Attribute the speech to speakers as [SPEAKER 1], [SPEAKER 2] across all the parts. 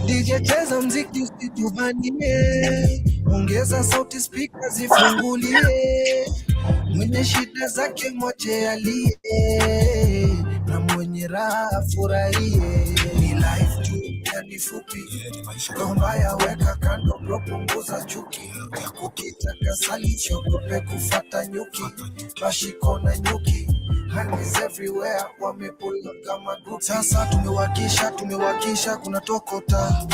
[SPEAKER 1] DJ cheza mziki usitubanie, ongeza sauti speaker zifungulie, mwenye shida zake mwache alie, na mwenye raha furahie. Ni life tu yani fupi, gomba ya weka kando bro, punguza chuki, ukitaka sali chogope kufata nyuki, bashiko na nyuki, hands everywhere, wamepula kama group. Sasa tumewakisha, kuna tokota,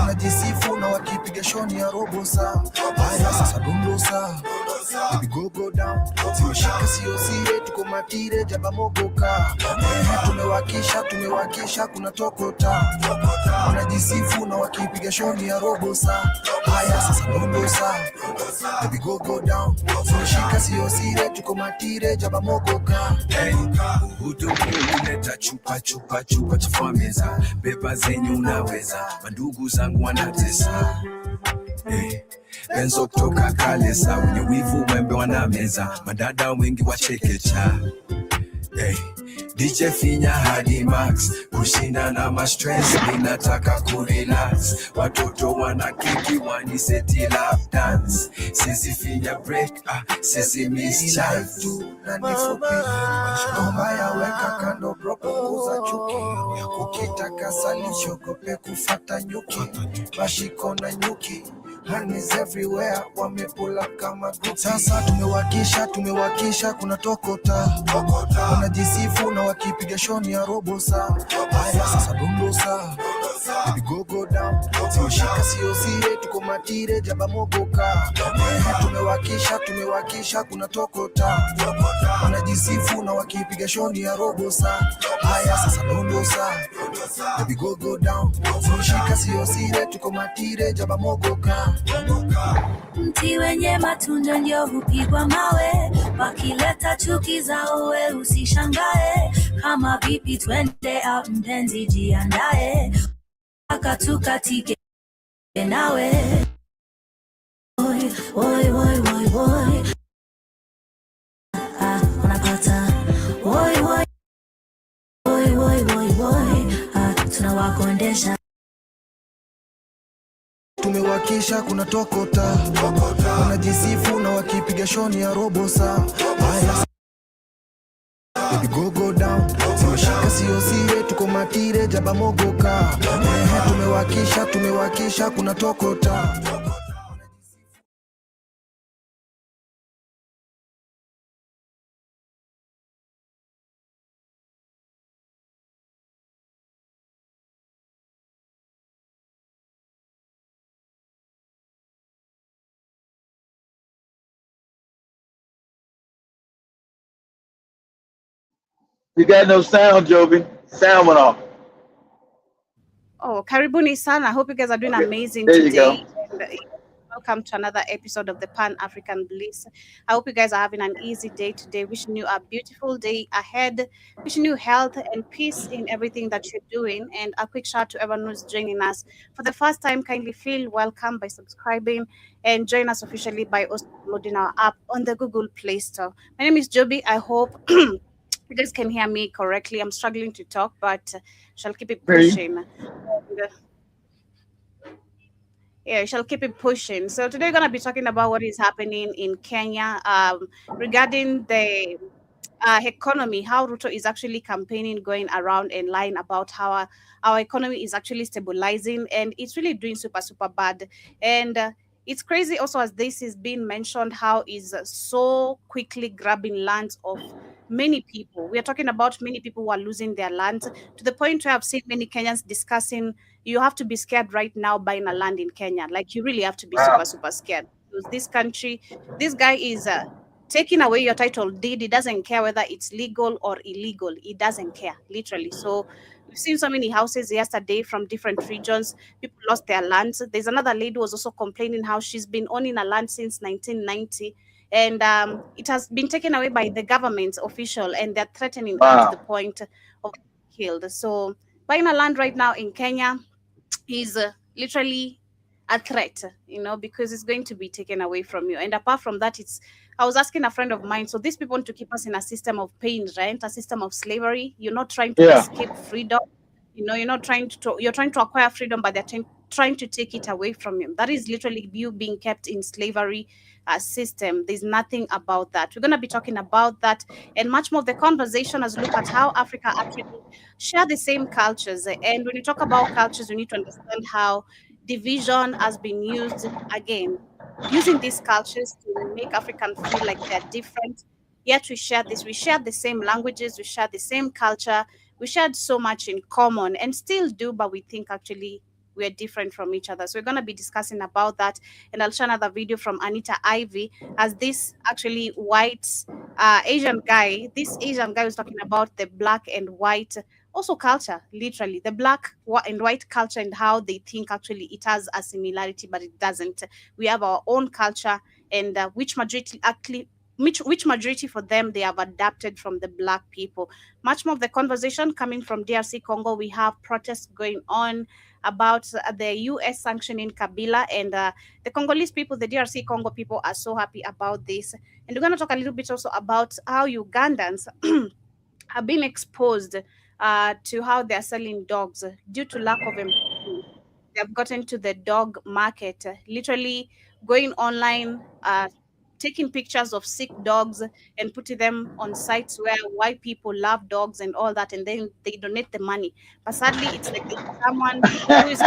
[SPEAKER 1] wanajisifu na wakipiga shoni ya robo saa. Haya sasa dundosa, baby go down, zimeshika sio sie, tuko matire jaba mogoka. Tumewakisha, kuna tokota, wanajisifu na wakipiga shoni ya robo saa. Haya sasa dundosa, baby go down, zimeshika sio sie, tuko matire jaba mogoka.
[SPEAKER 2] Uleta chupa chafua meza, beba zenye unaweza, mandugu zangu wanatesa. Benzo kutoka Kalesa, wenye wivu wembe wanameza, madada wengi wachekecha. DJ finya hadi max, kushinda na ma-stress, ninataka kurelax. Watoto wana kiki wani seti lap dance, sisi finya break, sisi miss chance.
[SPEAKER 1] Tu na nifupi, gomba ya weka kando bro, punguza chuki, ukitaka sali chogope kufata nyuki, bashiko na nyuki, hands everywhere, wamepula kama group. Sasa tumewakisha, kuna tokota, wanajisifu na wakipiga shoni ya robo saa. Haya sasa dundosa, baby go down, zimeshika sio sie, tuko matire jaba mogoka. Tumewakisha, kuna tokota, wanajisifu na wakipiga shoni ya robo saa. Haya sasa dundosa, baby go down, zimeshika sio sie, tuko matire jaba mogoka.
[SPEAKER 3] Mti wenye matunda ndio hupigwa mawe, wakileta chuki zao we usishangae. Kama vipi twende out mpenzi jiandae, akatukatike nawe. Oi unapata oi tunawakondesha.
[SPEAKER 1] Tumewakisha, kuna tokota, wanajisifu na wakipiga shoni ya robo saa. Haya baby go down, zimeshika sio sie, tuko matire jaba mogoka. Tumewakisha, kuna tokota.
[SPEAKER 4] You got no sound, Joby. Sound went off.
[SPEAKER 5] Oh, karibuni sana. I hope you guys are doing amazing
[SPEAKER 4] there
[SPEAKER 5] today.
[SPEAKER 4] You go.
[SPEAKER 5] And, welcome to another episode of the Pan-African Bliss. I hope you guys are having an easy day today. Wishing you a beautiful day ahead. Wishing you health and peace in everything that you're doing. And a quick shout out to everyone who's joining us for the first time. Kindly feel welcome by subscribing and join us officially by also downloading our app on the Google Play Store. My name is Joby. I hope you guys can hear me correctly. I'm struggling to talk, but shall keep it pushing. Yeah, shall keep it pushing. So today we're gonna be talking about what is happening in Kenya regarding the economy, how Ruto is actually campaigning, going around and lying about how our economy is actually stabilizing, and it's really doing super bad. And it's crazy also, as this is being mentioned, how is so quickly grabbing lands of many people. We are talking about many people who are losing their lands, to the point where I've seen many Kenyans discussing you have to be scared right now buying a land in Kenya. Like, you really have to be super scared, because this country, this guy is taking away your title deed. He doesn't care whether it's legal or illegal. He doesn't care, literally. So we've seen so many houses yesterday from different regions. People lost their lands. There's another lady who was also complaining how she's been owning a land since 1990, and it has been taken away by the government official, and they're threatening her to the point of being killed. So buying a land right now in Kenya is literally a threat, because it's going to be taken away from you. And apart from that, I was asking a friend of mine, so these people want to keep us in a system of paying rent, a system of slavery. You're not trying to escape freedom. You're not you're trying to acquire freedom, but they're trying to take it away from you. That is literally you being kept in slavery system. There's nothing about that. We're going to be talking about that and much more. The conversation has looked at how Africa actually share the same cultures. And when you talk about cultures, we need to understand how division has been used again, using these cultures to make Africans feel like they're different. Yet we share this. We share the same languages. We share the same culture. We shared so much in common and still do, but we think actually we're different from each other. So we're going to be discussing about that. And I'll share another video from Anita Ivy as this actually white Asian guy. This Asian guy was talking about the black and white also culture, literally the black and white culture and how they think actually it has a similarity, but it doesn't. We have our own culture, and which majority actually which majority for them they have adapted from the black people. Much more of the conversation coming from DRC Congo. We have protests going on about the US sanctioning Kabila, and the Congolese people, the DRC Congo people are so happy about this. And we're going to talk a little bit also about how Ugandans have been exposed to how they're selling dogs due to lack of employment. They have gotten to the dog market, literally going online, taking pictures of sick dogs and putting them on sites where white people love dogs and all that, and then they donate the money. But sadly, it's like someone who is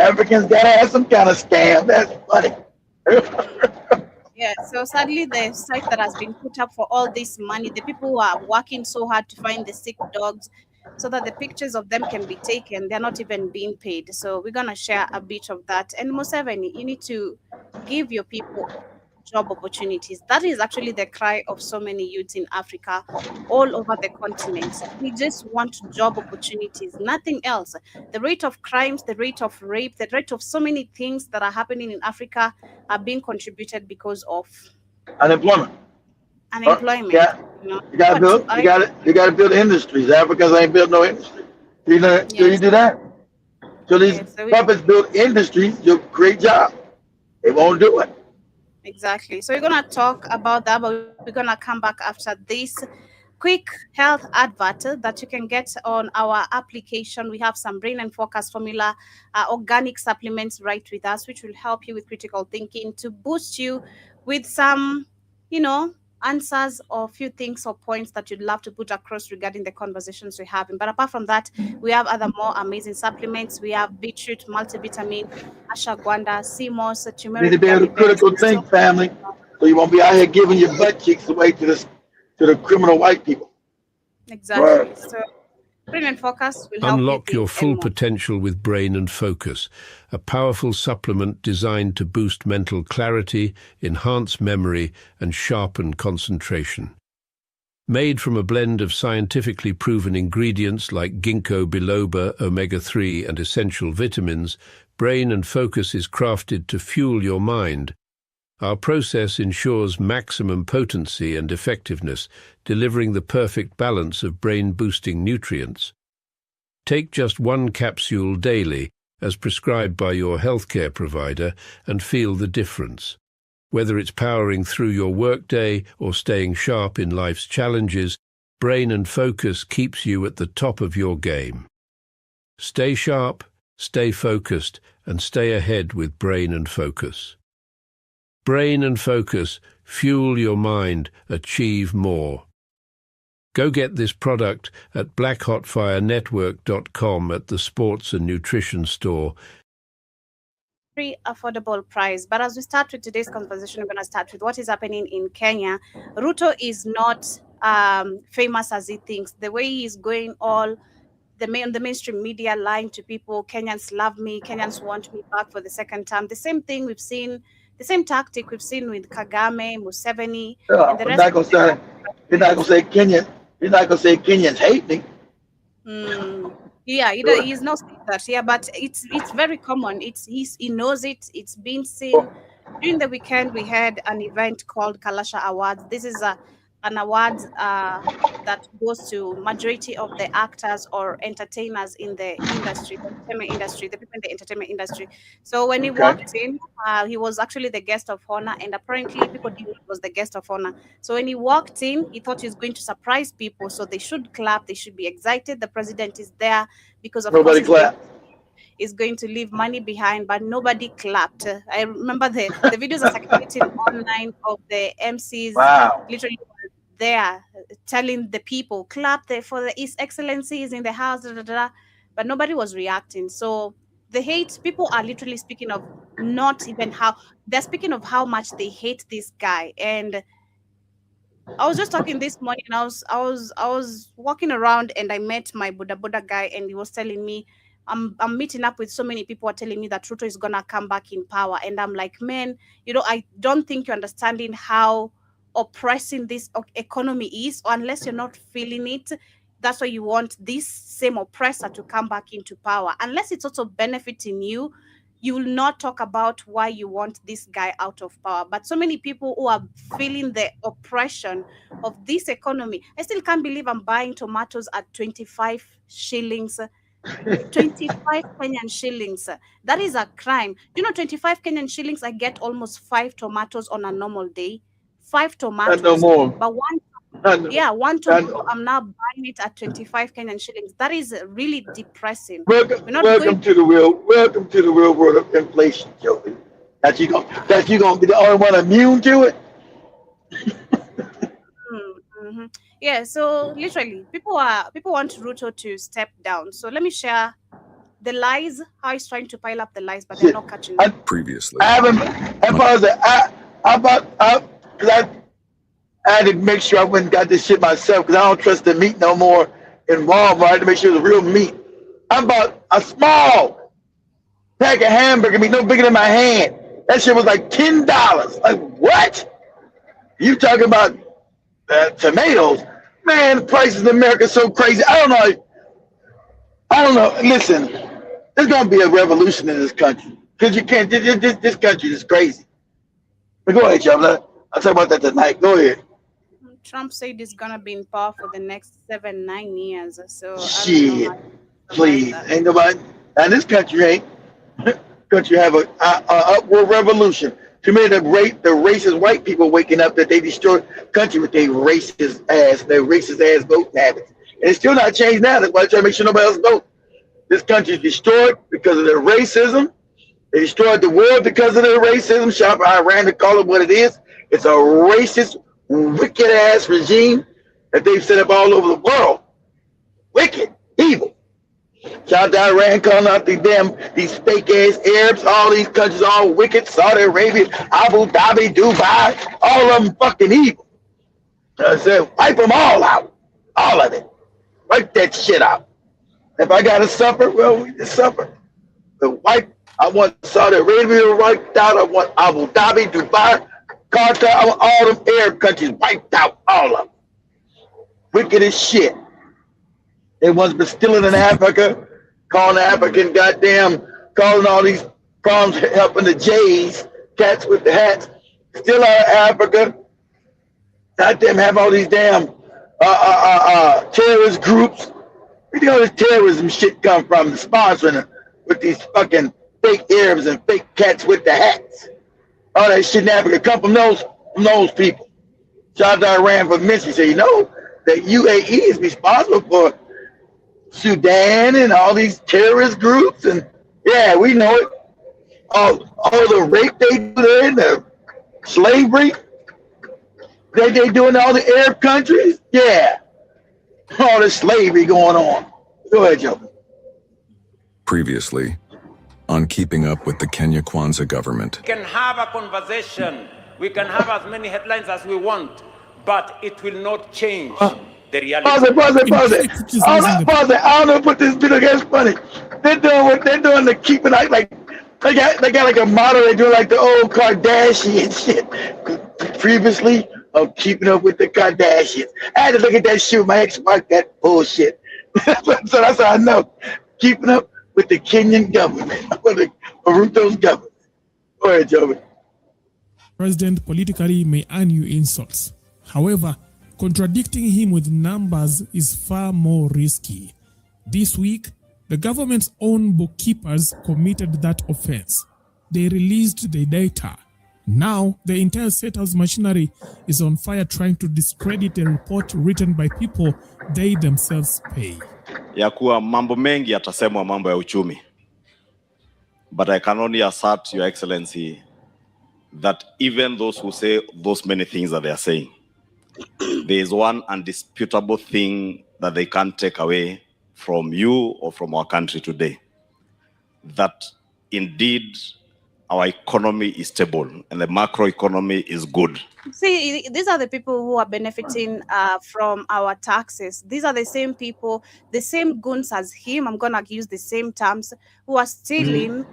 [SPEAKER 4] Africans gotta have some kind of scam. That's funny.
[SPEAKER 5] Yeah, so sadly, the site that has been put up for all this money, the people who are working so hard to find the sick dogs so that the pictures of them can be taken, they're not even being paid. So we're going to share a bit of that. And Museveni, you need to give your people job opportunities. That is actually the cry of so many youths in Africa, all over the continent. We just want job opportunities, nothing else. The rate of crimes, the rate of rape, the rate of so many things that are happening in Africa are being contributed because of
[SPEAKER 4] unemployment.
[SPEAKER 5] You
[SPEAKER 4] gotta build industries. Africans ain't built no industry. You do that. So these puppets build industries, you'll create jobs. They won't do it.
[SPEAKER 5] Exactly. So we're going to talk about that, but we're going to come back after this quick health advert that you can get on our application. We have some Brain and Focus Formula organic supplements right with us, which will help you with critical thinking to boost you with some, answers or a few things or points that you'd love to put across regarding the conversations we're having. But apart from that, we have other more amazing supplements. We have beetroot, multivitamin, ashwagandha, sea moss, turmeric.
[SPEAKER 4] You need to be able to critical think, family, so you won't be out here giving your butt cheeks away to the criminal white people.
[SPEAKER 5] Exactly. Right. So Brain and Focus will help
[SPEAKER 6] unlock your full potential with Brain and Focus, a powerful supplement designed to boost mental clarity, enhance memory, and sharpen concentration. Made from a blend of scientifically proven ingredients like ginkgo biloba, omega-3, and essential vitamins, Brain and Focus is crafted to fuel your mind. Our process ensures maximum potency and effectiveness, delivering the perfect balance of brain-boosting nutrients. Take just one capsule daily, as prescribed by your healthcare provider, and feel the difference. Whether it's powering through your workday or staying sharp in life's challenges, Brain and Focus keeps you at the top of your game. Stay sharp, stay focused, and stay ahead with Brain and Focus. Brain and Focus, fuel your mind, achieve more. Go get this product at blackhotfirenetwork.com at the sports and nutrition store.
[SPEAKER 5] Very affordable price. But as we start with today's conversation, we're going to start with what is happening in Kenya. Ruto is not famous as he thinks. The way he's going all the mainstream media lying to people, Kenyans love me, Kenyans want me back for the second term. The same thing we've seen. The same tactic we've seen with Kagame, Museveni, and the rest.
[SPEAKER 4] You're not gonna say Kenyan. You're not gonna say Kenyans hate me.
[SPEAKER 5] Yeah, he's not saying that. Yeah, but it's very common. He knows it. It's been seen. During the weekend, we had an event called Kalasha Awards. This is an award that goes to majority of the actors or entertainers in the industry, the entertainment industry, the people in the entertainment industry. So when he
[SPEAKER 4] Okay.
[SPEAKER 5] walked in, he was actually the guest of honor, and apparently people didn't know he was the guest of honor. So when he walked in, he thought he was going to surprise people, so they should clap, they should be excited. The president is there because, of
[SPEAKER 4] Nobody
[SPEAKER 5] course,
[SPEAKER 4] clapped.
[SPEAKER 5] is going to leave money behind, but nobody clapped. I remember the videos are circulating online of the MCs
[SPEAKER 4] Wow.
[SPEAKER 5] literally there telling the people, clap for the His Excellency is in the house, da, da, da, but nobody was reacting. So the hate, people are literally speaking of not even how, they're speaking of how much they hate this guy. And I was just talking this morning, and I was walking around, and I met my Buddha guy, and he was telling me, I'm meeting up with so many people are telling me that Ruto is gonna come back in power, and I'm like, man, I don't think you're understanding how oppressing this economy is, or unless you're not feeling it, that's why you want this same oppressor to come back into power. Unless it's also benefiting you, you will not talk about why you want this guy out of power. But so many people who are feeling the oppression of this economy, I still can't believe I'm buying tomatoes at 25 shillings. 25 Kenyan shillings. That is a crime. 25 Kenyan shillings, I get almost 5 tomatoes on a normal day. 5 tomatoes.
[SPEAKER 4] No more.
[SPEAKER 5] But one tomato, I'm now buying it at 25 Kenyan shillings. That is really depressing.
[SPEAKER 4] Welcome to the real world of inflation, Joey. That you gonna be the only one immune to it?
[SPEAKER 5] Mm-hmm. Yeah, so literally people want Ruto to step down. So let me share the lies, how he's trying to pile up the lies, but they're not catching up.
[SPEAKER 2] Previously.
[SPEAKER 4] I had to make sure I went and got this shit myself because I don't trust the meat no more in Walmart. I had to make sure it was real meat. I bought a small pack of hamburger meat, no bigger than my hand. That shit was like $10. Like, what? You talking about tomatoes? Man, the prices in America are so crazy. I don't know. Listen, there's going to be a revolution in this country because you can't, this country is crazy. But go ahead, y'all. I'll talk about that tonight. Go ahead.
[SPEAKER 5] Trump said he's gonna be in power for the next 7-9 years. So
[SPEAKER 4] shit, please, ain't nobody. And this country ain't. Country have a upward revolution. To me, the racist white people waking up that they destroyed country with their racist ass voting habits, and it's still not changed now. That's why I try to make sure nobody else vote. This country is destroyed because of their racism. They destroyed the world because of their racism. Shout out Iran to call it what it is. It's a racist, wicked ass regime that they've set up all over the world. Wicked, evil. Shout out to Iran calling out these fake ass Arabs, all these countries, all wicked. Saudi Arabia, Abu Dhabi, Dubai, all of them fucking evil. I said, wipe them all out. All of it. Wipe that shit out. If I gotta suffer, well, we just suffer. But I want Saudi Arabia wiped out. I want Abu Dhabi, Dubai, Qatar, I want all them Arab countries wiped out, all of them. Wicked as shit. They once been stealing in Africa, calling African calling all these problems, helping the Jays, cats with the hats, steal our Africa. Goddamn, have all these damn terrorist groups. Where do all this terrorism shit come from? Sponsoring it with these fucking fake Arabs and fake cats with the hats. All that shit in Africa come from those people. Shout out to Iran for mentioning, say, that UAE is responsible for Sudan and all these terrorist groups, and yeah, we know it. All the rape they do there, and the slavery they do in all the Arab countries, yeah. All the slavery going on. Go ahead, Joe.
[SPEAKER 2] Previously, on Keeping Up with the Kenya Kwanza government.
[SPEAKER 7] We can have a conversation. We can have as many headlines as we want, but it will not change the reality.
[SPEAKER 4] Pause it. I don't know, put this video against funny. They're doing the keeping like they got like a model. They do like the old Kardashian shit. Previously, of Keeping Up with the Kardashians. I had to look at that shit with my ex-wife. That bullshit. So that's how I know. Keeping Up with the Kenyan government, with the Ruto's government. Go ahead, Joey.
[SPEAKER 8] President politically may earn you insults. However, Contradicting him with numbers is far more risky. This week, the government's own bookkeepers committed that offense. They released the data. Now, the entire State House machinery is on fire trying to discredit a report written by people they themselves pay.
[SPEAKER 9] Ya kuwa mambo mengi yatasemwa mambo ya uchumi. But I can only assert, Your Excellency, that even those who say those many things that they are saying, there is one undisputable thing that they can't take away from you or from our country today. That indeed our economy is stable and the macroeconomy is good.
[SPEAKER 5] See, these are the people who are benefiting from our taxes. These are the same people, the same goons as him, I'm going to use the same terms, who are stealing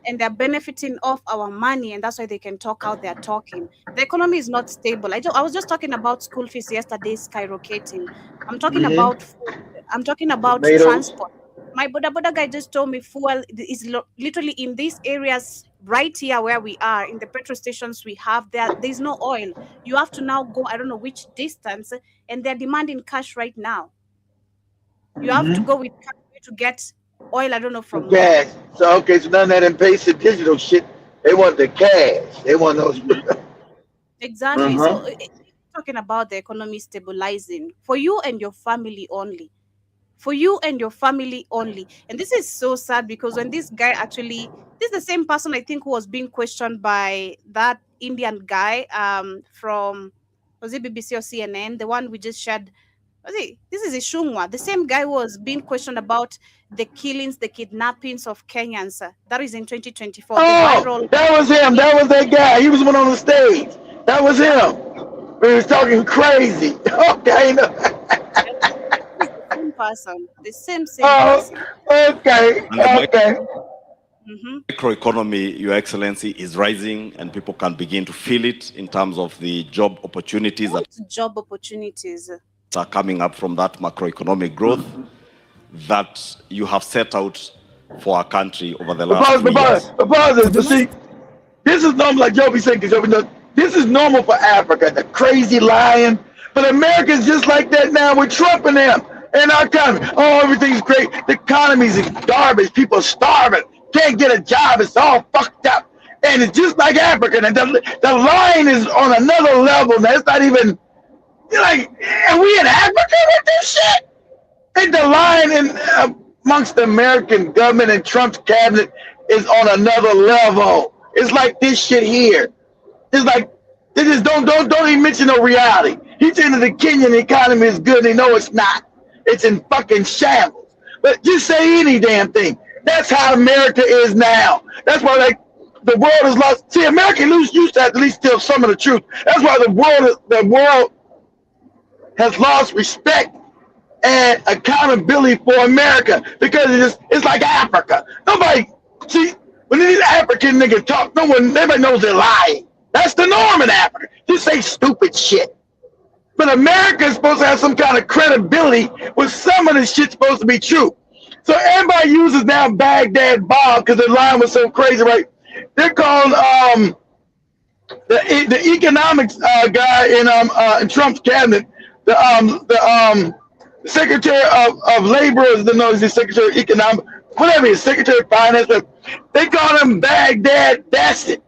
[SPEAKER 5] and they're benefiting off our money, and that's why they can talk out they're talking. The economy is not stable. I was just talking about school fees yesterday skyrocketing. I'm talking about food. I'm talking about transport. My boda guy just told me fuel is literally in these areas right here where we are, in the petrol stations we have, there's no oil. You have to now go, I don't know which distance, and they're demanding cash right now. You have to go with cash to get oil, I don't know from
[SPEAKER 4] cash. So okay, so none of that M-Pesa digital shit. They want the cash. They want those.
[SPEAKER 5] Exactly. So talking about the economy stabilizing for you and your family only. For you and your family only. And this is so sad because when this guy actually, this is the same person I think who was being questioned by that Indian guy from, was it BBC or CNN? The one we just shared. This is Ishungwa. The same guy who was being questioned about the killings, the kidnappings of Kenyans. That is in 2024.
[SPEAKER 4] Oh, that was him. That was that guy. He was one on the stage. That was him. He was talking crazy. Okay.
[SPEAKER 5] Person, the same person.
[SPEAKER 4] Okay.
[SPEAKER 9] Microeconomy, Your Excellency, is rising, and people can begin to feel it in terms of the job opportunities that are coming up from that macroeconomic growth that you have set out for our country over the last few years.
[SPEAKER 4] See, this is normal, like Joby said, because this is normal for Africa, the crazy lying. But America's just like that now with Trump and them. And our economy, oh, everything's great. The economy's garbage. People are starving. Can't get a job. It's all fucked up. And it's just like Africa. And the line is on another level. Now, it's not even, you're like, are we in Africa with this shit? And the line amongst the American government and Trump's cabinet is on another level. It's like this shit here. It's like, they just don't even mention no reality. He's saying that the Kenyan economy is good. They know it's not. It's in fucking shambles. But just say any damn thing. That's how America is now. That's why the world is lost. See, America used to at least tell some of the truth. That's why the world has lost respect and accountability for America, because it's like Africa. Nobody, see, when these African niggas talk, everybody knows they're lying. That's the norm in Africa. Just say stupid shit. But America is supposed to have some kind of credibility with some of this shit's supposed to be true. So everybody uses now Baghdad Bob because the line was so crazy, right? They're called the economics guy in Trump's cabinet, the Secretary of Labor, is the Secretary of Economics, whatever he is, Secretary of Finance. They call him Baghdad Bassett.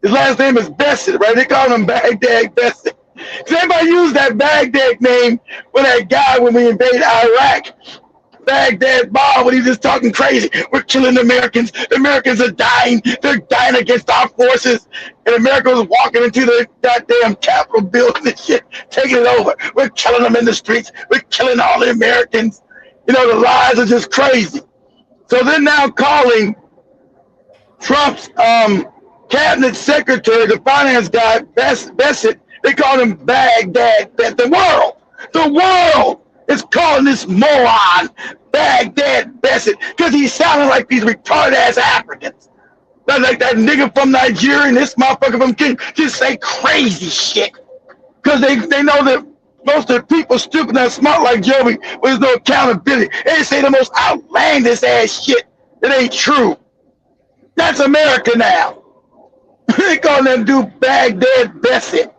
[SPEAKER 4] His last name is Bassett, right? They call him Baghdad Bassett. Because everybody used that Baghdad name for that guy when we invaded Iraq. Baghdad Bob, when he was just talking crazy. We're killing Americans. The Americans are dying. They're dying against our forces. And America was walking into the goddamn Capitol building and shit, taking it over. We're killing them in the streets. We're killing all the Americans. You know, the lies are just crazy. So they're now calling Trump's cabinet secretary, the finance guy, Bassett, they call him Baghdad. The world is calling this moron Baghdad Bassett because he's sounding like these retarded ass Africans. Like that nigga from Nigeria and this motherfucker from Kenya just say crazy shit because they know that most of the people stupid and smart like Joby, but there's no accountability. They say the most outlandish ass shit that ain't true. That's America now. They call them dude Baghdad Bassett.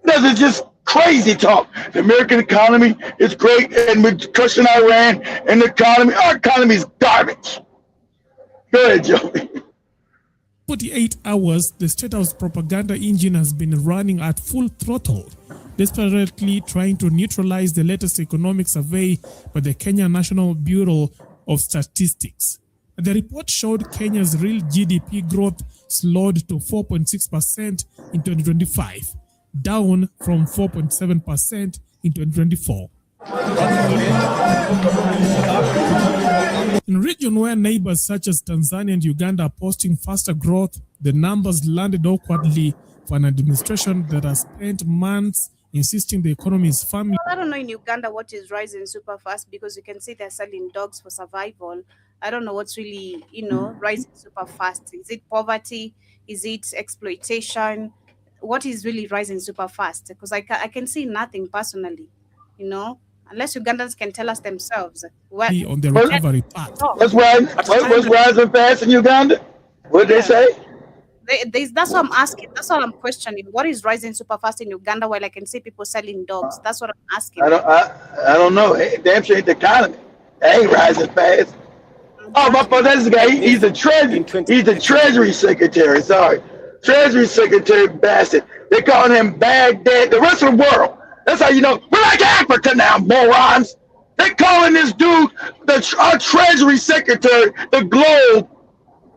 [SPEAKER 4] This is just crazy talk. The American economy is great, and we're crushing Iran, and our economy is garbage. Go ahead, Joey.
[SPEAKER 8] 48 hours, the State House propaganda engine has been running at full throttle, desperately trying to neutralize the latest economic survey by the Kenya National Bureau of Statistics. The report showed Kenya's real GDP growth slowed to 4.6% in 2025, down from 4.7% in 2024. In a region where neighbors such as Tanzania and Uganda are posting faster growth, the numbers landed awkwardly for an administration that has spent months insisting the economy is firmly.
[SPEAKER 5] I don't know in Uganda what is rising super fast, because you can see they're selling dogs for survival. I don't know what's really, rising super fast. Is it poverty? Is it exploitation? What is really rising super fast? Because I can see nothing personally, unless Ugandans can tell us themselves.
[SPEAKER 8] On the recovery path.
[SPEAKER 4] What's rising fast in Uganda? What did they say?
[SPEAKER 5] That's what I'm asking. That's what I'm questioning. What is rising super fast in Uganda while I can see people selling dogs? That's what I'm asking.
[SPEAKER 4] I don't know. Damn sure ain't the economy. It ain't rising fast. Oh, my father, this guy, he's the Treasury Secretary. Sorry. Treasury Secretary bastard. They calling him Baghdad. The rest of the world. That's how you know. We're like Africa now, morons. They calling this dude our Treasury Secretary, the globe,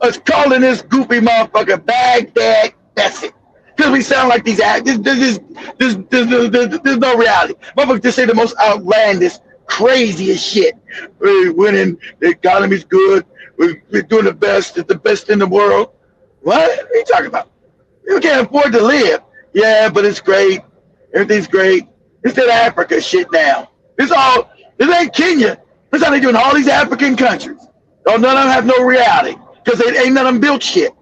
[SPEAKER 4] is calling this goofy motherfucker Baghdad. That's it. Because we sound like these actors. There's no reality. Motherfuckers just say the most outlandish, craziest shit. We're winning. The economy's good. We're doing the best. It's the best in the world. What are you talking about? You can't afford to live. Yeah, but it's great. Everything's great. It's that Africa shit now. This ain't Kenya. That's how they do in all these African countries. Oh, none of them have no reality because they ain't none of them built shit.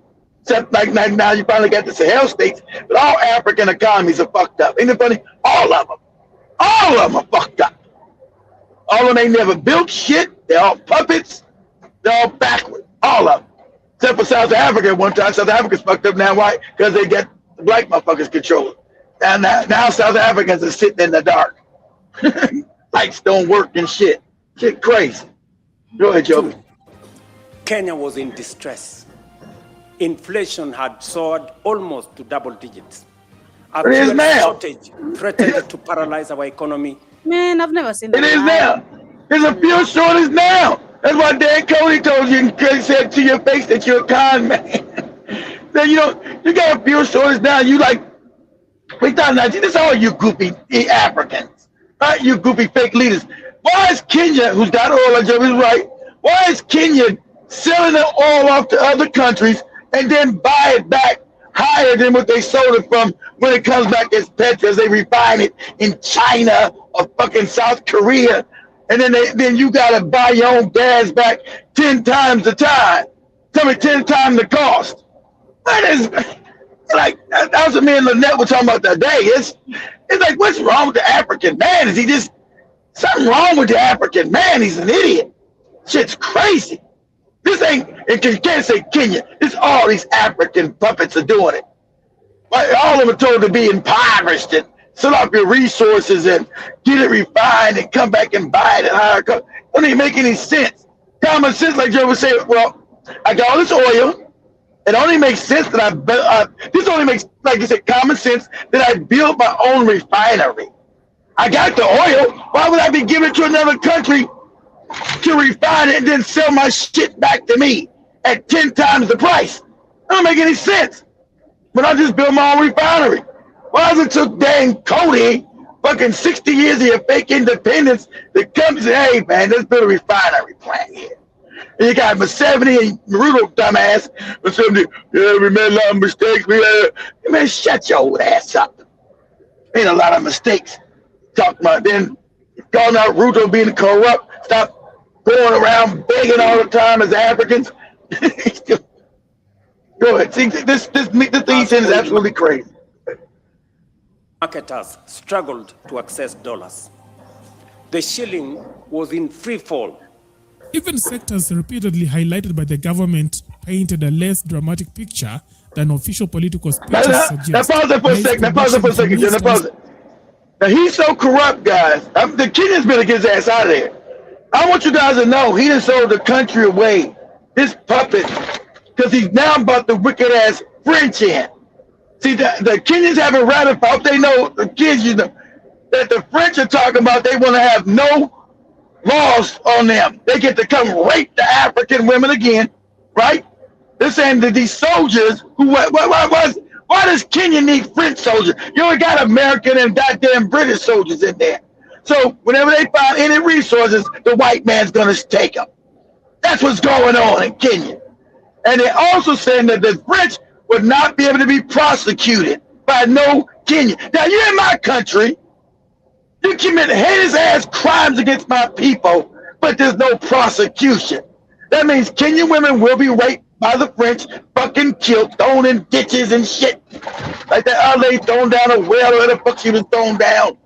[SPEAKER 4] Except like now you finally got the Sahel states, but all African economies are fucked up. Ain't it funny? All of them. All of them are fucked up. All of them ain't never built shit. They're all puppets. They're all backward. All of them. Except for South Africa at one time. South Africa's fucked up now. Why? Because they got the black motherfuckers controlling. And now South Africans are sitting in the dark. Lights don't work and shit. Shit crazy. Go ahead, Joey.
[SPEAKER 7] Kenya was in distress. Inflation had soared almost to double digits. A fuel shortage threatened to paralyze our economy.
[SPEAKER 5] Man, I've never seen that.
[SPEAKER 4] It is now. There's a fuel shortage now. That's why Dan Cody told you and said to your face that you're a con man. Then you got a fuel shortage now. You like, wait, this is all you goofy Africans, right? You goofy fake leaders. Why is Kenya, who's got oil, like Joey's right, why is Kenya selling the oil off to other countries and then buy it back higher than what they sold it from when it comes back as petros? They refine it in China or fucking South Korea. And then you gotta buy your own gas back 10 times the time. Tell me 10 times the cost. That is like, that was what me and Lynette were talking about that day. It's like, what's wrong with the African man? Is he just something wrong with the African man? He's an idiot. Shit's crazy. This ain't, and you can't say Kenya. It's all these African puppets are doing it. All of them are told to be impoverished and sell off your resources and get it refined and come back and buy it at higher cost. Don't even make any sense. Common sense, like Joe was saying, well, I got all this oil. It only makes sense that this only makes, like you said, common sense that I build my own refinery. I got the oil. Why would I be giving it to another country to refine it and then sell my shit back to me at 10 times the price? That don't make any sense. But I just built my own refinery. Why does it took Dan Cody fucking 60 years of your fake independence to come and say, hey man, let's build a refinery plant here? And you got Museveni and Ruto dumbass. Museveni, yeah, we made a lot of mistakes. Man, shut your old ass up. Made a lot of mistakes. Talking about then calling out Ruto being corrupt. Stop going around begging all the time as Africans. Go ahead. See, this thing is absolutely crazy.
[SPEAKER 7] Marketers struggled to access dollars. The shilling was in free fall.
[SPEAKER 8] Even sectors repeatedly highlighted by the government painted a less dramatic picture than official political speeches suggest.
[SPEAKER 4] Now pause it for a second. Now he's so corrupt, guys. The Kenyans better get his ass out of there. I want you guys to know he done sold the country away. This puppet, because he's now about the wicked ass French in. See, the Kenyans haven't ratified. They know the kids, you know, that the French are talking about. They want to have no laws on them. They get to come rape the African women again, right? They're saying that these soldiers who why does Kenya need French soldiers? You only got American and goddamn British soldiers in there. So whenever they find any resources, the white man's gonna take them. That's what's going on in Kenya. And they're also saying that the French would not be able to be prosecuted by no Kenyan. Now you're in my country. You commit heinous ass crimes against my people, but there's no prosecution. That means Kenyan women will be raped by the French, fucking killed, thrown in ditches and shit. Like that other lady thrown down a well, or the fuck she was thrown down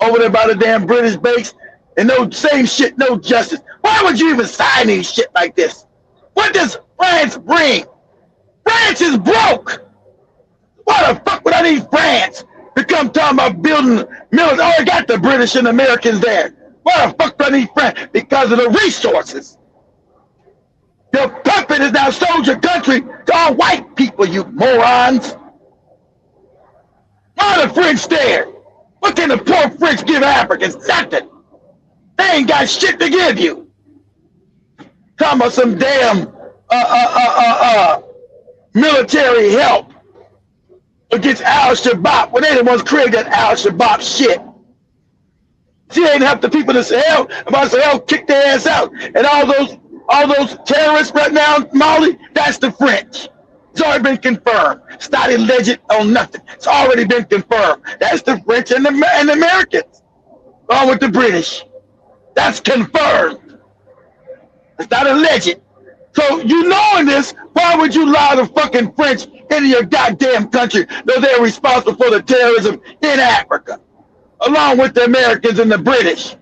[SPEAKER 4] over there by the damn British base. And no same shit, no justice. Why would you even sign any shit like this? What does France bring? France is broke. Why the fuck would I need France to come talking about building military? Oh, I got the British and Americans there. Why the fuck do I need France? Because of the resources. Your puppet has now sold your country to all white people, you morons. Why are the French there? What can the poor French give Africans? Nothing. They ain't got shit to give you. Talking about some damn military help against Al-Shabaab. Well, they the ones created that Al-Shabaab shit. She ain't helped the people in Sahel. About Sahel kick their ass out. And all those terrorists right now in Mali, that's the French. It's already been confirmed. It's not alleged on nothing. It's already been confirmed. That's the French and the Americans, along with the British. That's confirmed. It's not alleged. So you knowing this, why would you allow the fucking French into your goddamn country? Though they're responsible for the terrorism in Africa, along with the Americans and the British.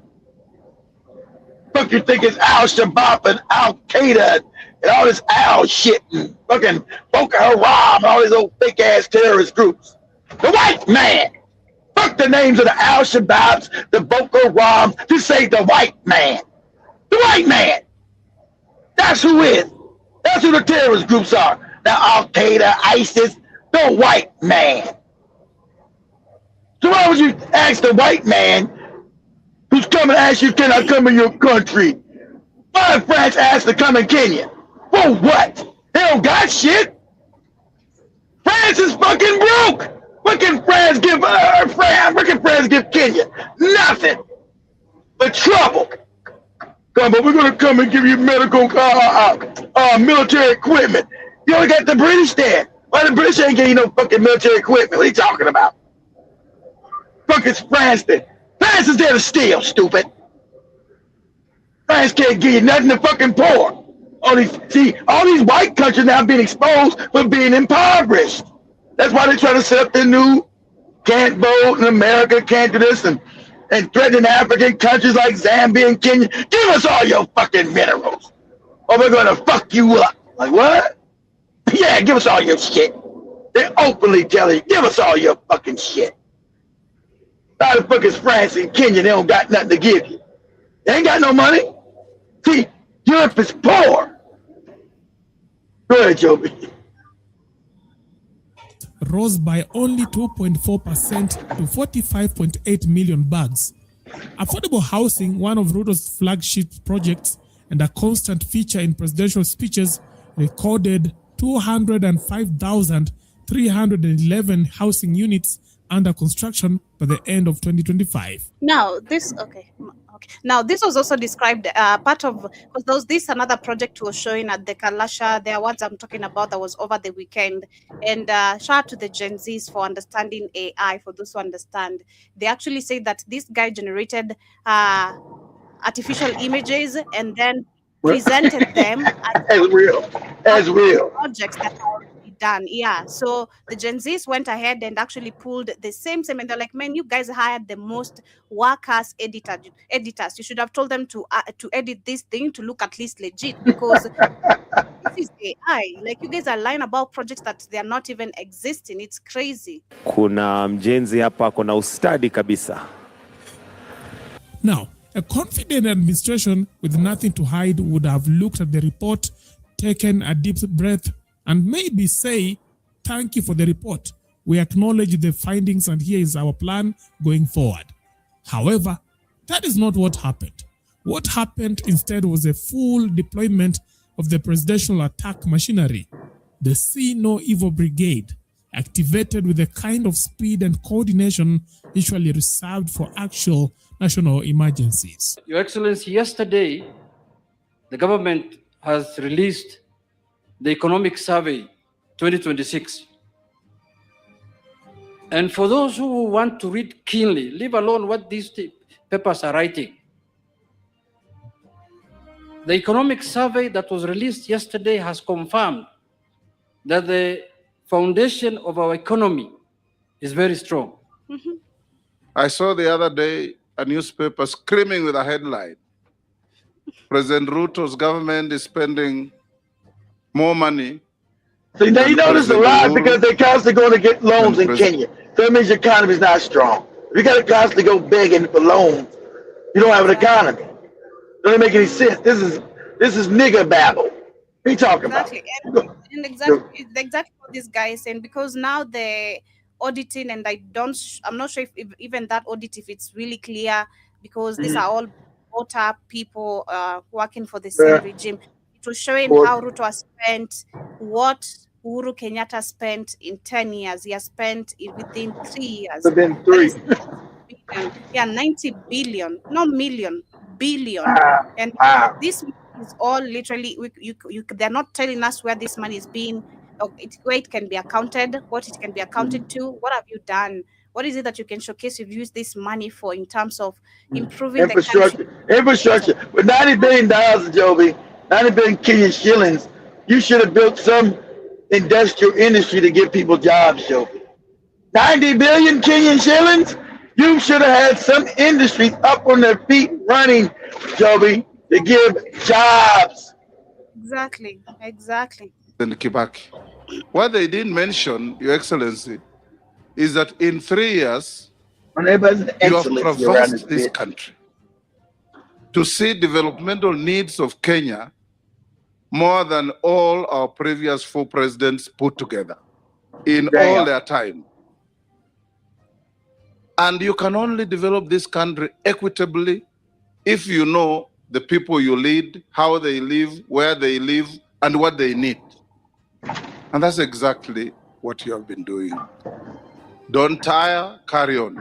[SPEAKER 4] Fuck you think it's Al-Shabaab and Al-Qaeda and all this Al shit and fucking Boko Haram and all these old fake ass terrorist groups. The white man. Fuck the names of the Al-Shabaabs, the Boko Harams. Just say the white man. The white man. That's who is. That's who the terrorist groups are. Now Al-Qaeda, ISIS, the white man. So why would you ask the white man who's coming to ask you, can I come in your country? Why did France ask to come in Kenya? For what? They don't got shit. France is fucking broke. What can France give? What can France give Kenya? Nothing. But trouble. Come on, we're gonna come and give you medical, military equipment. You only got the British there. Why the British ain't getting no fucking military equipment? What are you talking about? Fuck is France then? France is there to steal, stupid. France can't give you nothing to fucking pour. All these white countries now being exposed for being impoverished. That's why they're trying to set up the new can't vote in America, can't do this, and threatening African countries like Zambia and Kenya. Give us all your fucking minerals, or we're gonna fuck you up. Like what? Yeah, give us all your shit. They're openly telling you, give us all your fucking shit. How the fuck is France and Kenya? They don't got nothing to give you. They ain't got no money. See, Europe is poor. Go ahead, Joby.
[SPEAKER 8] Rose by only 2.4% to 45.8 million bags. Affordable housing, one of Ruto's flagship projects and a constant feature in presidential speeches, recorded 205,311 housing units under construction by the end of 2025.
[SPEAKER 5] Now, this was also described part of, because this another project was showing at the Kalasha, the awards I'm talking about that was over the weekend. And shout out to the Gen Zs for understanding AI, for those who understand. They actually say that this guy generated artificial images and then presented them as
[SPEAKER 4] real.
[SPEAKER 5] projects that are already done. Yeah. So the Gen Zs went ahead and actually pulled the same, and they're like, man, you guys hired the most workers, editors. You should have told them to edit this thing to look at least legit, because this is AI. Like, you guys are lying about projects that they are not even existing. It's crazy.
[SPEAKER 10] Kuna mjenzi hapa kuna ustadi kabisa.
[SPEAKER 8] Now, a confident administration with nothing to hide would have looked at the report, taken a deep breath, and maybe say, thank you for the report. We acknowledge the findings and here is our plan going forward. However, that is not what happened. What happened instead was a full deployment of the presidential attack machinery, the See No Evil Brigade, activated with the kind of speed and coordination usually reserved for actual national emergencies.
[SPEAKER 11] Your Excellency, yesterday, the government has released the Economic Survey 2026. And for those who want to read keenly, leave alone what these papers are writing, the Economic Survey that was released yesterday has confirmed that the foundation of our economy is very strong.
[SPEAKER 12] Mm-hmm. I saw the other day a newspaper screaming with a headline, President Ruto's government is spending more money.
[SPEAKER 4] So now you notice a lot because they're constantly going to get loans in Kenya. So that means your economy is not strong. If you got to constantly go begging for loans, you don't have an economy. Doesn't make any sense. This is nigger babble. What are you talking about?
[SPEAKER 5] And exactly what this guy is saying, because now the auditing, and I'm not sure if even that audit, if it's really clear, because these are all bought up people working for the same regime. It was showing how Ruto has spent what Uhuru Kenyatta spent in 10 years. He has spent it within 3 years.
[SPEAKER 4] Within 3.
[SPEAKER 5] Yeah, 90 billion, not million, billion. And this is all literally, they're not telling us where this money is being, where it can be accounted, what it can be accounted to. What have you done? What is it that you can showcase you've used this money for in terms of improving
[SPEAKER 4] infrastructure? Infrastructure. With $90 billion, Joby, 90 billion Kenyan shillings, you should have built some industrial industry to give people jobs, Joby. 90 billion Kenyan shillings? You should have had some industries up on their feet running, Joby, to give jobs.
[SPEAKER 5] Exactly.
[SPEAKER 12] And Kibaki. What they didn't mention, Your Excellency, is that in 3 years, you have traversed this country to see developmental needs of Kenya more than all our previous 4 presidents put together in all their time. And you can only develop this country equitably if you know the people you lead, how they live, where they live, and what they need. And that's exactly what you have been doing. Don't tire, carry on.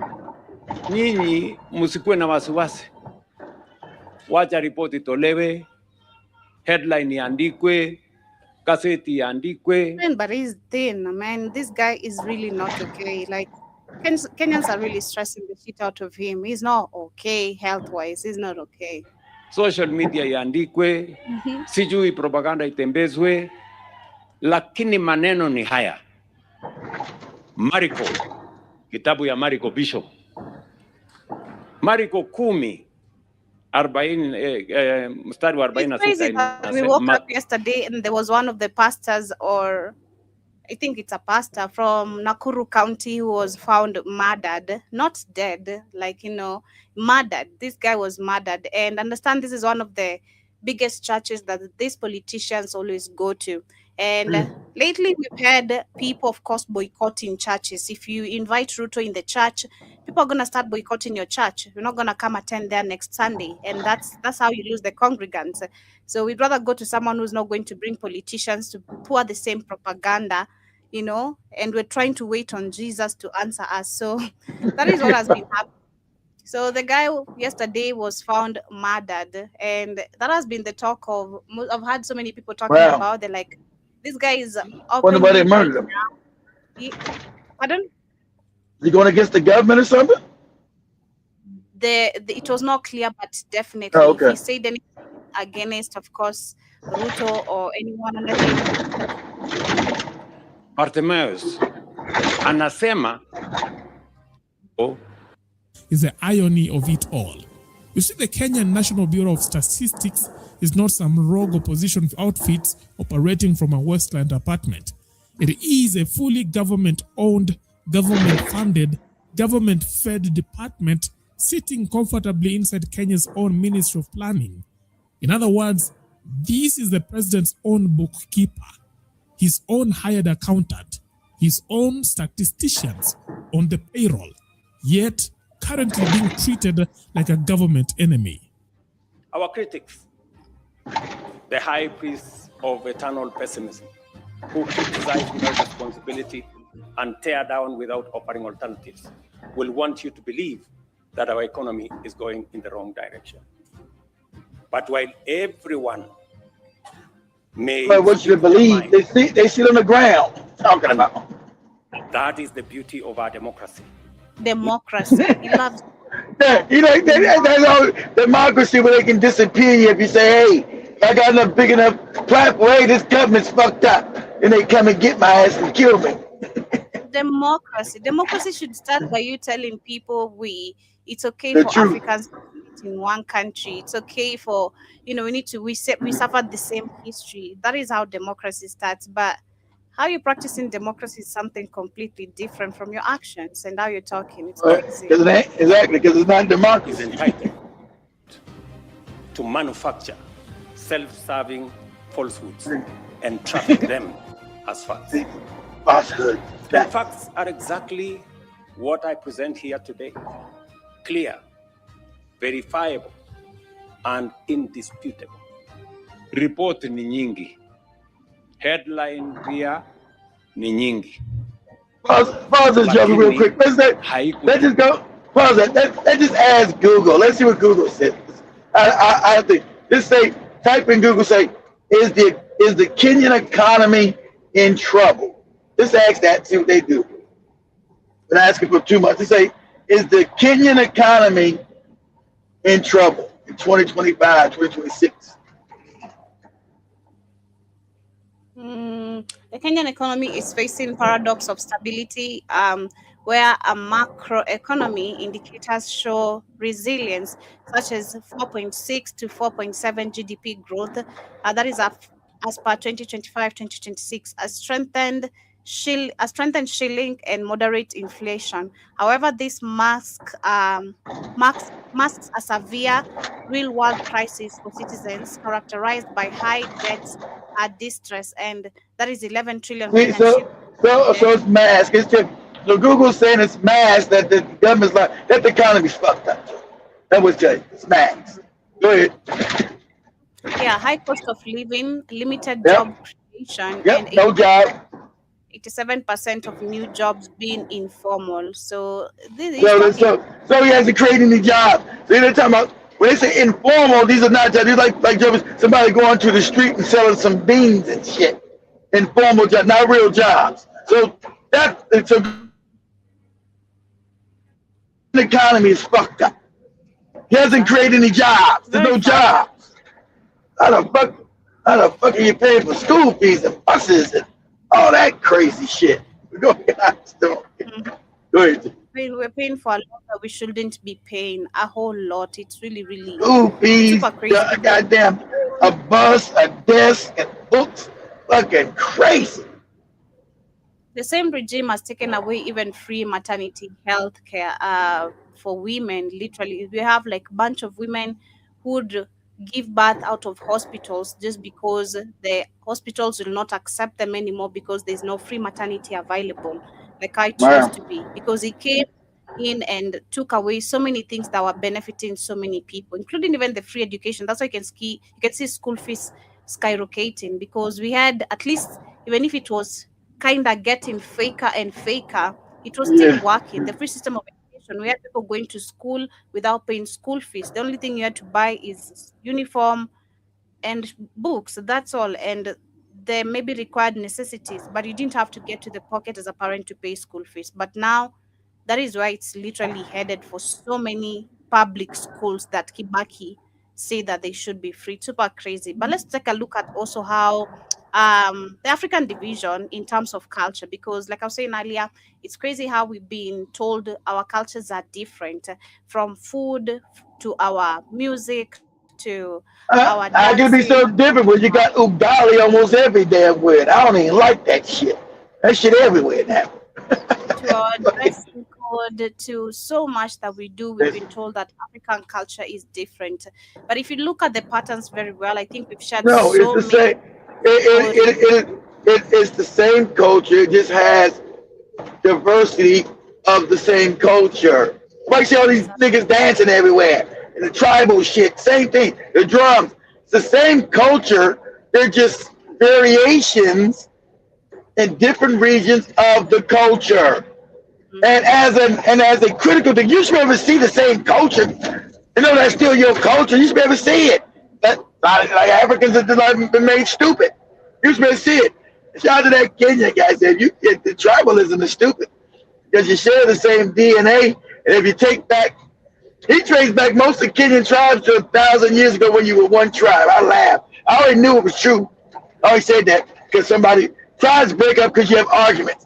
[SPEAKER 7] Nyinyi msikuwe na wasiwasi. Wacha ripoti tolewe, headline iandikwe, gazeti iandikwe.
[SPEAKER 5] But he's thin, man. This guy is really not okay. Like, Kenyans are really stressing the shit out of him. He's not okay health-wise. He's not okay.
[SPEAKER 7] Social media iandikwe, sijui propaganda itembezwe, lakini maneno ni haya. Mariko, kitabu ya Mariko Bishop. Mariko 10:40 mstari wa 46.
[SPEAKER 5] We woke up yesterday and there was one of the pastors, or I think it's a pastor from Nakuru County, who was found murdered, not dead, like, murdered. This guy was murdered. And understand this is one of the biggest churches that these politicians always go to. And lately we've had people, of course, boycotting churches. If you invite Ruto in the church, people are going to start boycotting your church. You're not going to come attend there next Sunday. And that's how you lose the congregants. So we'd rather go to someone who's not going to bring politicians to pour the same propaganda, and we're trying to wait on Jesus to answer us. So that is what has been happening. So the guy yesterday was found murdered, and that has been the talk of. I've had so many people talking about. They're like, this guy is.
[SPEAKER 4] What about they murdered him?
[SPEAKER 5] Pardon?
[SPEAKER 4] Is he going against the government or something?
[SPEAKER 5] It was not clear, but definitely, if he said anything against, of course, Ruto or anyone under him.
[SPEAKER 7] Bartimaeus anasema
[SPEAKER 8] is the irony of it all. You see, the Kenyan National Bureau of Statistics is not some rogue opposition outfit operating from a wasteland apartment. It is a fully government-owned, government-funded, government-fed department sitting comfortably inside Kenya's own Ministry of Planning. In other words, this is the president's own bookkeeper, his own hired accountant, his own statisticians on the payroll, yet currently being treated like a government enemy.
[SPEAKER 7] our critics, the high priests of eternal pessimism, who criticize without responsibility and tear down without offering alternatives, will want you to believe that our economy is going in the wrong direction. But while everyone may...
[SPEAKER 4] But what you believe, they sit on the ground talking about.
[SPEAKER 7] That is the beauty of our democracy.
[SPEAKER 5] Democracy. He loves
[SPEAKER 4] That's all democracy, where they can disappear you if you say, hey, I got enough big enough platform, hey, this government's fucked up. And they come and get my ass and kill me.
[SPEAKER 5] democracy. Democracy should start by you telling people it's okay
[SPEAKER 4] The
[SPEAKER 5] for
[SPEAKER 4] truth.
[SPEAKER 5] Africans to live in one country. It's okay for, we suffered the same history. That is how democracy starts. But how you're practicing democracy is something completely different from your actions and how you're talking. It's crazy.
[SPEAKER 4] Exactly, because it's not democracy.
[SPEAKER 7] Is entitled to manufacture self-serving falsehoods and traffic them as facts.
[SPEAKER 4] Falsehood.
[SPEAKER 7] The facts are exactly what I present here today. Clear, verifiable, and indisputable. Report ni nyingi. Headline pia ni nyingi.
[SPEAKER 4] Pause this, Joey, real quick. Let's just go. Pause that. Let's just ask Google. Let's see what Google says. I think. Just say, type in Google, say, is the Kenyan economy in trouble? Just ask that, see what they do. But asking for too much. Just say, is the Kenyan economy in trouble in 2025, 2026?
[SPEAKER 5] The Kenyan economy is facing paradox of stability, where a macroeconomy indicators show resilience, such as 4.6 to 4.7 GDP growth. That is as per 2025-2026, a strengthened shilling and moderate inflation. However, this masks a severe real-world crisis for citizens characterized by high debts, distress, and that is 11 trillion.
[SPEAKER 4] So it's masked. It's just, so Google's saying it's masked that the government's like, that the economy's fucked up. That was just, it's masked. Go ahead.
[SPEAKER 5] Yeah, high cost of living, limited job creation, and
[SPEAKER 4] no job.
[SPEAKER 5] 87% of new jobs being informal. So this
[SPEAKER 4] so he hasn't created any jobs. So they're talking about, when they say informal, these are not jobs. These like jobs, somebody going to the street and selling some beans and shit. Informal jobs, not real jobs. So the economy is fucked up. He hasn't created any jobs. There's no jobs. How the fuck are you paying for school fees and buses and all that crazy shit? Go ahead.
[SPEAKER 5] We're paying for a lot that we shouldn't be paying. A whole lot. It's really, really
[SPEAKER 4] super crazy. Goddamn, a bus, a desk, and books. Fucking crazy.
[SPEAKER 5] The same regime has taken away even free maternity health care for women. Literally, we have like a bunch of women who would give birth out of hospitals just because the hospitals will not accept them anymore because there's no free maternity available like I used to be, because he came in and took away so many things that were benefiting so many people, including even the free education. That's why you can see school fees skyrocketing, because we had, at least even if it was kind of getting faker and faker, it was still working. The free system of education, we had people going to school without paying school fees. The only thing you had to buy is uniform and books. That's all. And there may be required necessities, but you didn't have to get to the pocket as a parent to pay school fees. But now, that is why it's literally headed for so many public schools that Kibaki say that they should be free. Super crazy. But let's take a look at also how the African division in terms of culture, because like I was saying earlier, it's crazy how we've been told our cultures are different, from food to our music to our
[SPEAKER 4] I can be
[SPEAKER 5] dancing.
[SPEAKER 4] so different when you got Ugali almost every damn word. I don't even like that shit. That shit everywhere now.
[SPEAKER 5] To our dressing code, to so much that we do, we've been told that African culture is different. But if you look at the patterns very well, I think we've shared
[SPEAKER 4] No,
[SPEAKER 5] so
[SPEAKER 4] it's the
[SPEAKER 5] many.
[SPEAKER 4] same. It's the same culture. It just has diversity of the same culture. Why you see all these niggas dancing everywhere? And the tribal shit, same thing. The drums, it's the same culture. They're just variations in different regions of the culture. And as a critical thing, you should be able to see the same culture. You know that's still your culture. You should be able to see it. That like Africans have been made stupid. You should be able to see it. Shout out to that Kenyan guy said the tribalism is stupid because you share the same DNA. And if you take back, he traced back most of the Kenyan tribes to 1,000 years ago when you were one tribe. I laughed. I already knew it was true. I always said that because tribes break up because you have arguments.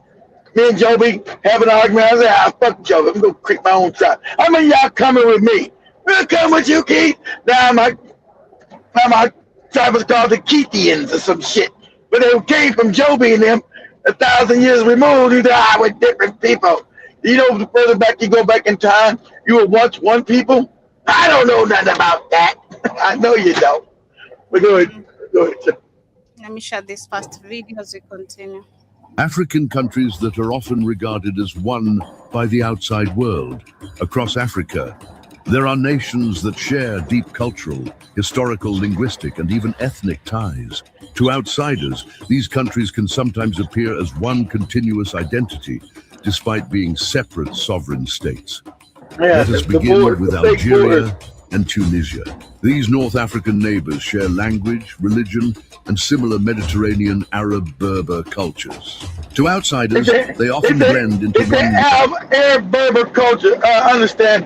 [SPEAKER 4] Me and Joby have an argument. I say, fuck Joby. I'm going to create my own tribe. How many of y'all coming with me? We'll come with you, Keith. Now my tribe was called the Keithians or some shit. But they came from Joby and them 1,000 years removed. You die with different people. You know, the further back you go back in time, you were once one people. I don't know nothing about that. I know you don't. But go ahead.
[SPEAKER 5] Let me share this first video as we continue.
[SPEAKER 13] African countries that are often regarded as one by the outside world. Across Africa, there are nations that share deep cultural, historical, linguistic, and even ethnic ties. To outsiders, these countries can sometimes appear as one continuous identity, despite being separate sovereign states. Let us begin with Algeria and Tunisia. These North African neighbors share language, religion, and similar Mediterranean Arab-Berber cultures. To outsiders, they often blend into one.
[SPEAKER 4] Arab-Berber culture, understand,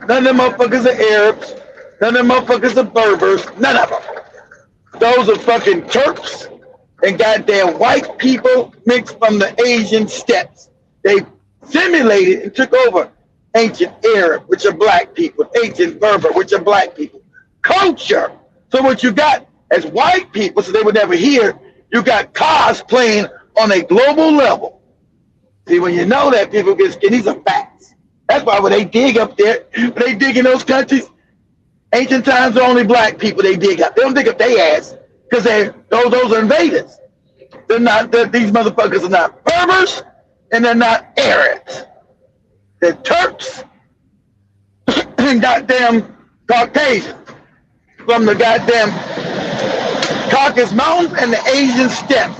[SPEAKER 4] none of them motherfuckers are Arabs, none of them motherfuckers are Berbers, none of them. Those are fucking Turks and goddamn white people mixed from the Asian steppes. They simulated and took over ancient Arab, which are black people, ancient Berber, which are black people. Culture. So what you got as white people, so they would never hear, you got cosplaying on a global level. See, when you know that, people get scared. These are facts. That's why when they dig up there, when they dig in those countries, ancient times are only black people they dig up. They don't dig up their ass because those are invaders. They're not. These motherfuckers are not Berbers and they're not Arabs. They're Turks and goddamn Caucasians from the goddamn Caucasus Mountains and the Asian steppes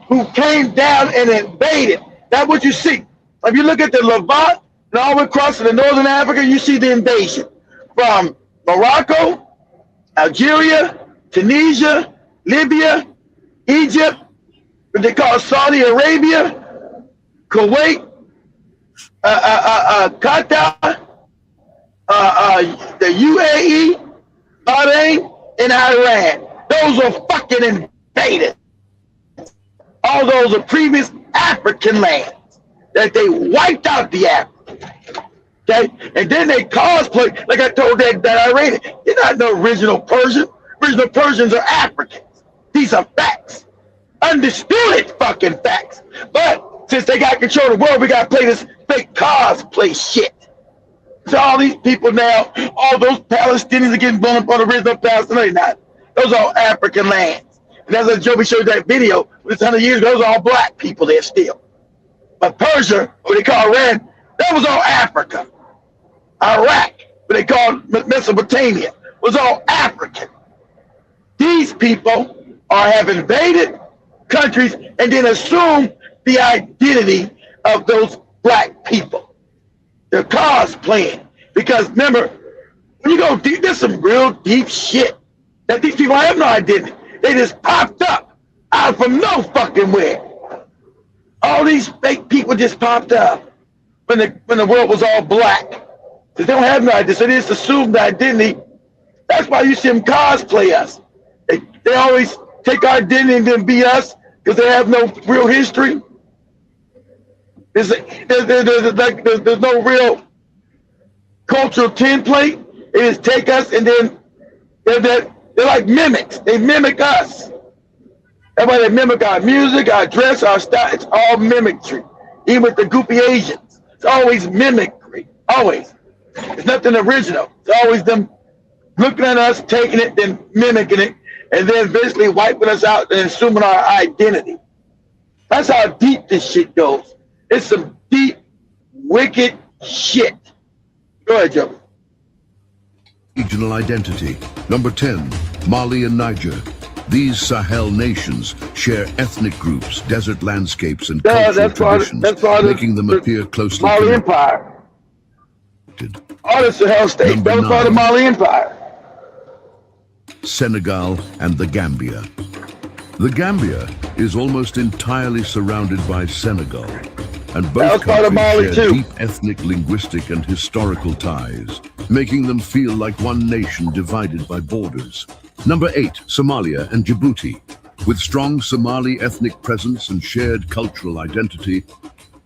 [SPEAKER 4] who came down and invaded. That's what you see. If you look at the Levant and all the way across to the northern Africa, you see the invasion from Morocco, Algeria, Tunisia, Libya, Egypt, what they call Saudi Arabia, Kuwait, Qatar, the UAE, Bahrain, and Iran. Those are fucking invaders. All those are previous African lands that they wiped out the Africans. Okay? And then they cosplay, like I told that Iranian, you're not no original Persian. Original Persians are Africans. These are facts. Undisputed fucking facts. But since they got control of the world, we got to play this fake cosplay shit. So all these people now, all those Palestinians are getting blown up on the original Palestinians. Not. Those are all African lands. And as Joby showed that video, it's 100 years ago, those are all black people there still. But Persia, what they call Iran, that was all Africa. Iraq, what they call Mesopotamia, was all African. These people have invaded countries and then assume the identity of those black people. They're cosplaying. Because remember, when you go deep, there's some real deep shit that these people have no identity. They just popped up out from no fucking where. All these fake people just popped up when the world was all black. They don't have no identity, so they just assume the identity. That's why you see them cosplay us. They always take our identity and then be us because they have no real history. There's no real cultural template. It is take us and then they're like mimics. They mimic us. That's why they mimic our music, our dress, our style. It's all mimicry. Even with the goopy Asians, it's always mimicry. Always. It's nothing original. It's always them looking at us, taking it, then mimicking it, and then eventually wiping us out and assuming our identity. That's how deep this shit goes. It's some deep, wicked shit. Go ahead, Joe.
[SPEAKER 13] Regional identity. Number 10, Mali and Niger. These Sahel nations share ethnic groups, desert landscapes, and cultural traditions, making them appear closely
[SPEAKER 4] Mali Empire. All the Sahel states, that was part of the Mali Empire.
[SPEAKER 13] Senegal and the Gambia. The Gambia is almost entirely surrounded by Senegal, and both countries share deep ethnic, linguistic, and historical ties, making them feel like one nation divided by borders. Number 8, Somalia and Djibouti. With strong Somali ethnic presence and shared cultural identity,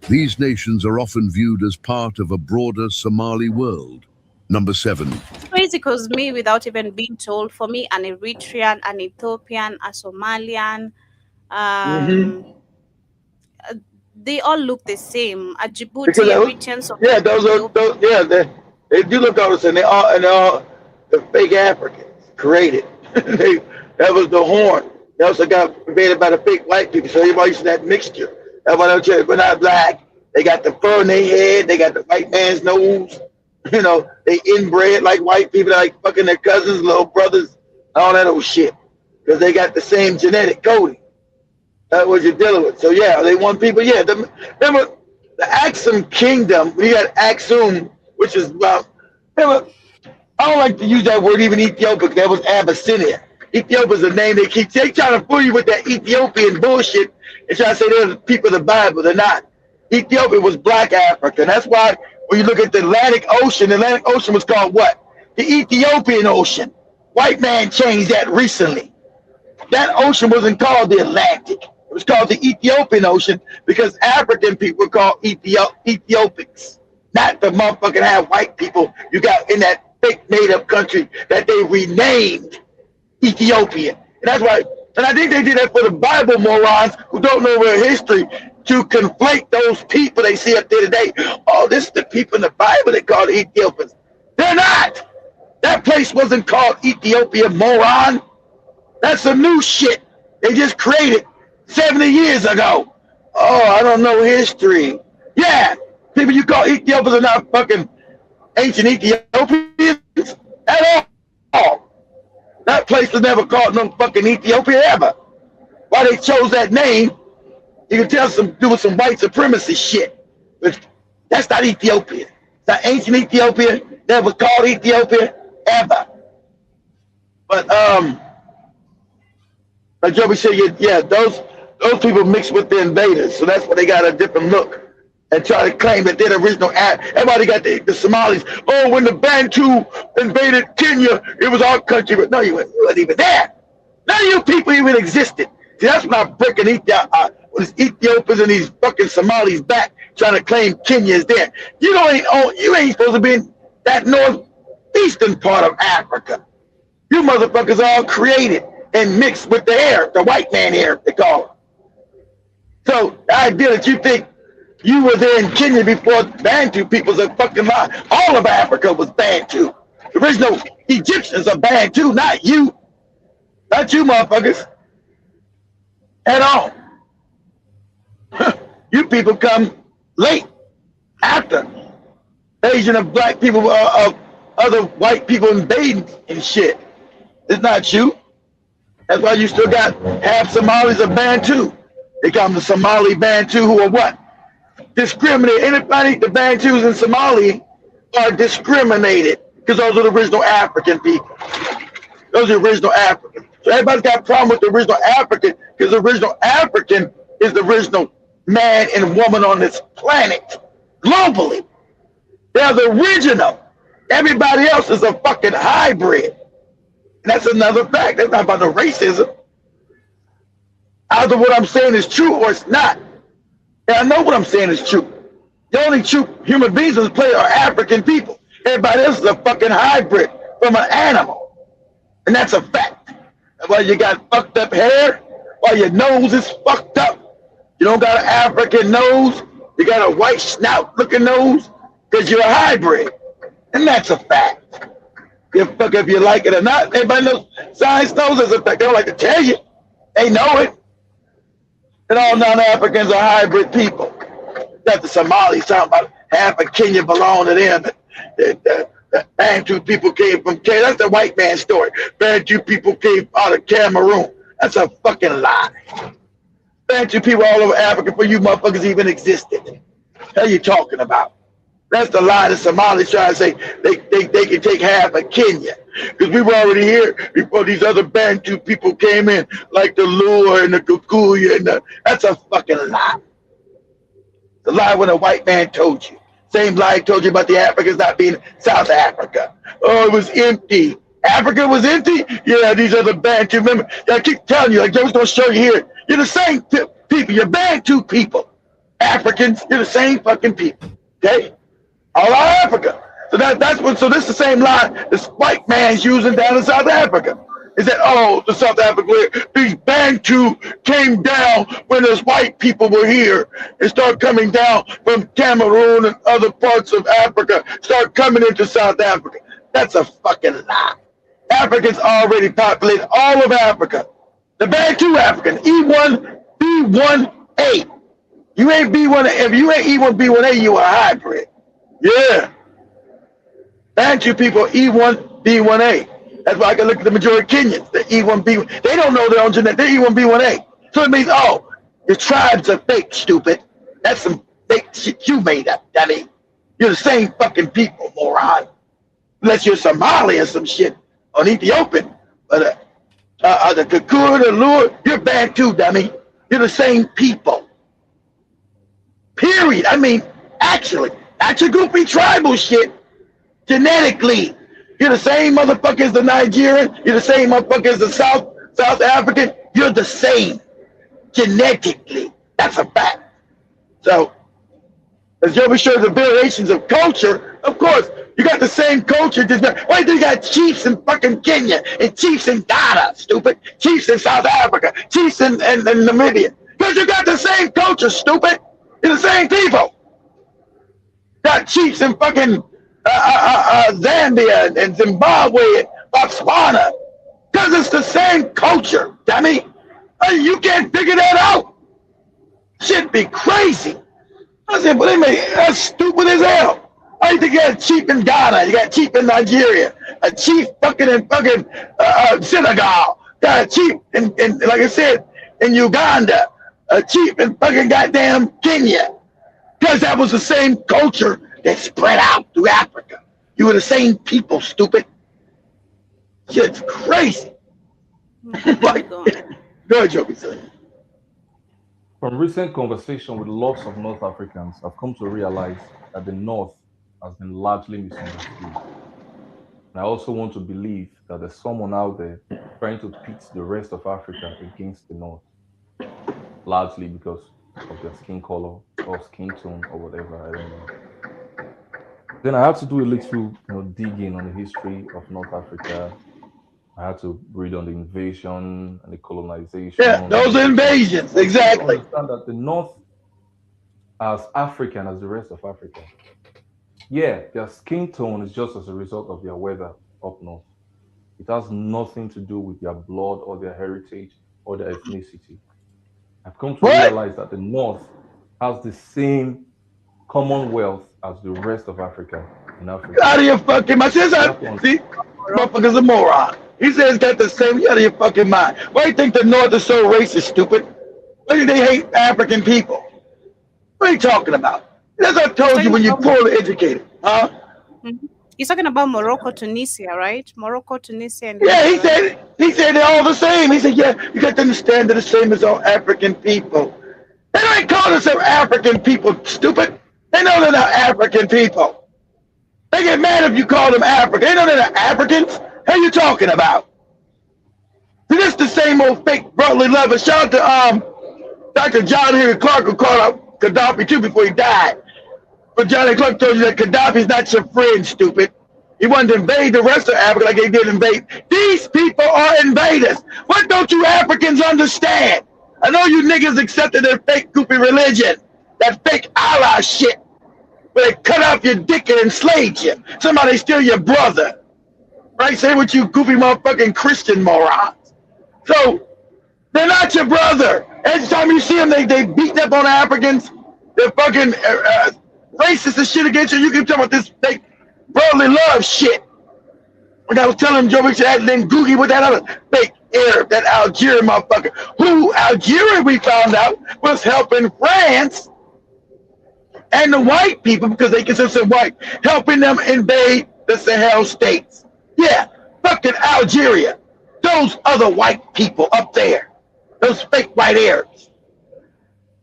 [SPEAKER 13] these nations are often viewed as part of a broader Somali world. Number 7.
[SPEAKER 5] It's crazy because me, without even being told, for me, an Eritrean, an Ethiopian, a Somalian, they all look the same. A Djibouti, Eritrean,
[SPEAKER 4] yeah, they do look all the same. They all the fake Africans created. That was the horn. They also got invaded by the fake white people. So everybody used to that mixture. That's why they're not black. They got the fur in their head. They got the white man's nose. You know, they inbred like white people, like fucking their cousins, little brothers, all that old shit. Because they got the same genetic coding. That's what you're dealing with. So yeah, they want people. Yeah, remember the Aksum Kingdom. We got Aksum, which is remember. I don't like to use that word, even Ethiopia, because that was Abyssinia. Ethiopia is a name they keep. They trying to fool you with that Ethiopian bullshit and try to say they're the people of the Bible. They're not. Ethiopia was black Africa. And that's why when you look at the Atlantic Ocean was called what? The Ethiopian Ocean. White man changed that recently. That ocean wasn't called the Atlantic. It was called the Ethiopian Ocean because African people were called Ethiopics. Not the motherfucking half white people you got in that fake made-up country that they renamed Ethiopia. And that's why, and I think they did that for the Bible morons who don't know their history to conflate those people they see up there today. Oh, this is the people in the Bible they call the Ethiopians. They're not. That place wasn't called Ethiopia, moron. That's some new shit they just created 70 years ago. Oh, I don't know history. Yeah, people you call Ethiopians are not fucking ancient Ethiopians at all. That place was never called no fucking Ethiopia ever. Why they chose that name, you can tell doing some white supremacy shit. But that's not Ethiopia. It's not ancient Ethiopia. Never called Ethiopia ever. But like Joby said, yeah, those people mixed with the invaders, so that's why they got a different look. And try to claim that they're the original. Everybody got the Somalis. Oh, when the Bantu invaded Kenya, it was our country. But no, you weren't even there. None of you people even existed. See, that's when I'm breaking these Ethiopians and these fucking Somalis back, trying to claim Kenya is there. You ain't supposed to be in that northeastern part of Africa. You motherfuckers are all created and mixed with the air, the white man air, they call it. So the idea that you think you were there in Kenya before Bantu people's a fucking lie. All of Africa was Bantu. The original Egyptians are Bantu, not you. Not you motherfuckers. At all. You people come late, after. Asian and black people, of other white people invading and shit. It's not you. That's why you still got half Somalis are Bantu. They call them the Somali Bantu who are what? Discriminate. Anybody, the Bantus in Somali are discriminated because those are the original African people. Those are the original Africans. So everybody's got a problem with the original African because the original African is the original man and woman on this planet globally. They're the original. Everybody else is a fucking hybrid. And that's another fact. That's not about the racism. either what I'm saying is true or it's not. And I know what I'm saying is true. The only true human beings on this planet are African people. Everybody else is a fucking hybrid from an animal. And that's a fact. And while you got fucked up hair, while your nose is fucked up, you don't got an African nose, you got a white snout looking nose, because you're a hybrid. And that's a fact. If you like it or not, everybody knows, science knows it's a fact. They don't like to tell you. They know it. And all non-Africans are hybrid people. That the Somalis talking about half of Kenya belong to them. The Bantu people came from Kenya. That's the white man's story. Bantu people came out of Cameroon. That's a fucking lie. Bantu people all over Africa for you motherfuckers even existed. What are you talking about? That's the lie the Somalis try to say they can take half of Kenya. Because we were already here before these other Bantu people came in, like the Lua and the Kikuyu and that's a fucking lie. The lie when a white man told you. Same lie I told you about the Africans not being South Africa. Oh, it was empty. Africa was empty? Yeah, these other Bantu. Remember, I keep telling you, like Joe's gonna show you here. You're the same people. You're Bantu people. Africans, you're the same fucking people. Okay? All our Africa. So that's what. So this is the same lie this white man's using down in South Africa. Is that the South Africa, these Bantu came down when those white people were here and start coming down from Cameroon and other parts of Africa, start coming into South Africa. That's a fucking lie. Africans already populated all of Africa. The Bantu African, E1, B1A. You ain't B1A. If you ain't E1, B1A, you a hybrid. Yeah. Bantu people, E1, B1A. That's why I can look at the majority of Kenyans, the E1B1. They don't know their own genetic. They're E1B1A. So it means, your tribes are fake, stupid. That's some fake shit you made up, dummy. You're the same fucking people, moron. Unless you're Somali or some shit, or Ethiopian. But the Kikuyu, the Lua, you're Bantu, dummy. You're the same people. Period. I mean, actually, not your goofy tribal shit. Genetically. You're the same motherfucker as the Nigerian. You're the same motherfucker as the South African. You're the same genetically. That's a fact. So, as Joby shows the variations of culture, of course, you got the same culture. Why do you got chiefs in fucking Kenya and chiefs in Ghana, stupid? Chiefs in South Africa, chiefs in Namibia. Because you got the same culture, stupid. You're the same people. Got chiefs in fucking Zambia and Zimbabwe and Botswana, because it's the same culture, dummy. You can't figure that out. Shit be crazy. I said, but that's stupid as hell. I think you got a chief in Ghana, you got a chief in Nigeria, a chief fucking in fucking Senegal, got a chief in like I said, in Uganda, a chief in fucking goddamn Kenya, because that was the same culture that spread out through Africa. You were the same people, stupid. Shit's crazy. Like, go ahead, Joby.
[SPEAKER 14] From recent conversation with lots of North Africans, I've come to realize that the North has been largely misunderstood. And I also want to believe that there's someone out there trying to pit the rest of Africa against the North, largely because of their skin color or skin tone or whatever, I don't know. Then I had to do a little digging on the history of North Africa. I had to read on the invasion and the colonization.
[SPEAKER 4] Yeah, those invasions, exactly.
[SPEAKER 14] I understand that the North, as African as the rest of Africa, yeah, their skin tone is just as a result of their weather up north. It has nothing to do with their blood or their heritage or their ethnicity. I've come to realize that the North has the same commonwealth as the rest of Africa in Africa.
[SPEAKER 4] Get out of your fucking mind. See, motherfucker's a moron. He says got the same. Get out of your fucking mind. Why do you think the North is so racist, stupid? Why do they hate African people? What are you talking about? As I told you when you're poorly educated, huh?
[SPEAKER 5] He's talking about Morocco, Tunisia, right? Morocco, Tunisia, and
[SPEAKER 4] yeah, he said they're all the same. He said, yeah, you got to understand they're the same as all African people. They don't call themselves African people, stupid. They know they're not African people. They get mad if you call them African. They know they're not Africans. How you talking about? See, this is the same old fake brotherly love. And shout out to Dr. John Henry Clark, who called out Gaddafi too before he died. But John Henry Clark told you that Gaddafi's not your friend, stupid. He wanted to invade the rest of Africa like they did invade. These people are invaders. What don't you Africans understand? I know you niggas accepted their fake goofy religion, that fake Allah shit, where they cut off your dick and enslaved you. Somebody steal your brother. Right? Say what you goofy motherfucking Christian morons. So, they're not your brother. Every time you see them, they beat up on Africans. They're fucking racist and shit against you. You can tell about this fake brotherly love shit. Like I was telling Joe Richard, then Googie with that other fake Arab, that Algerian motherfucker. Who Algeria, we found out, was helping France and the white people, because they consider themselves white, helping them invade the Sahel states. Yeah, fucking Algeria. Those other white people up there. Those fake white Arabs.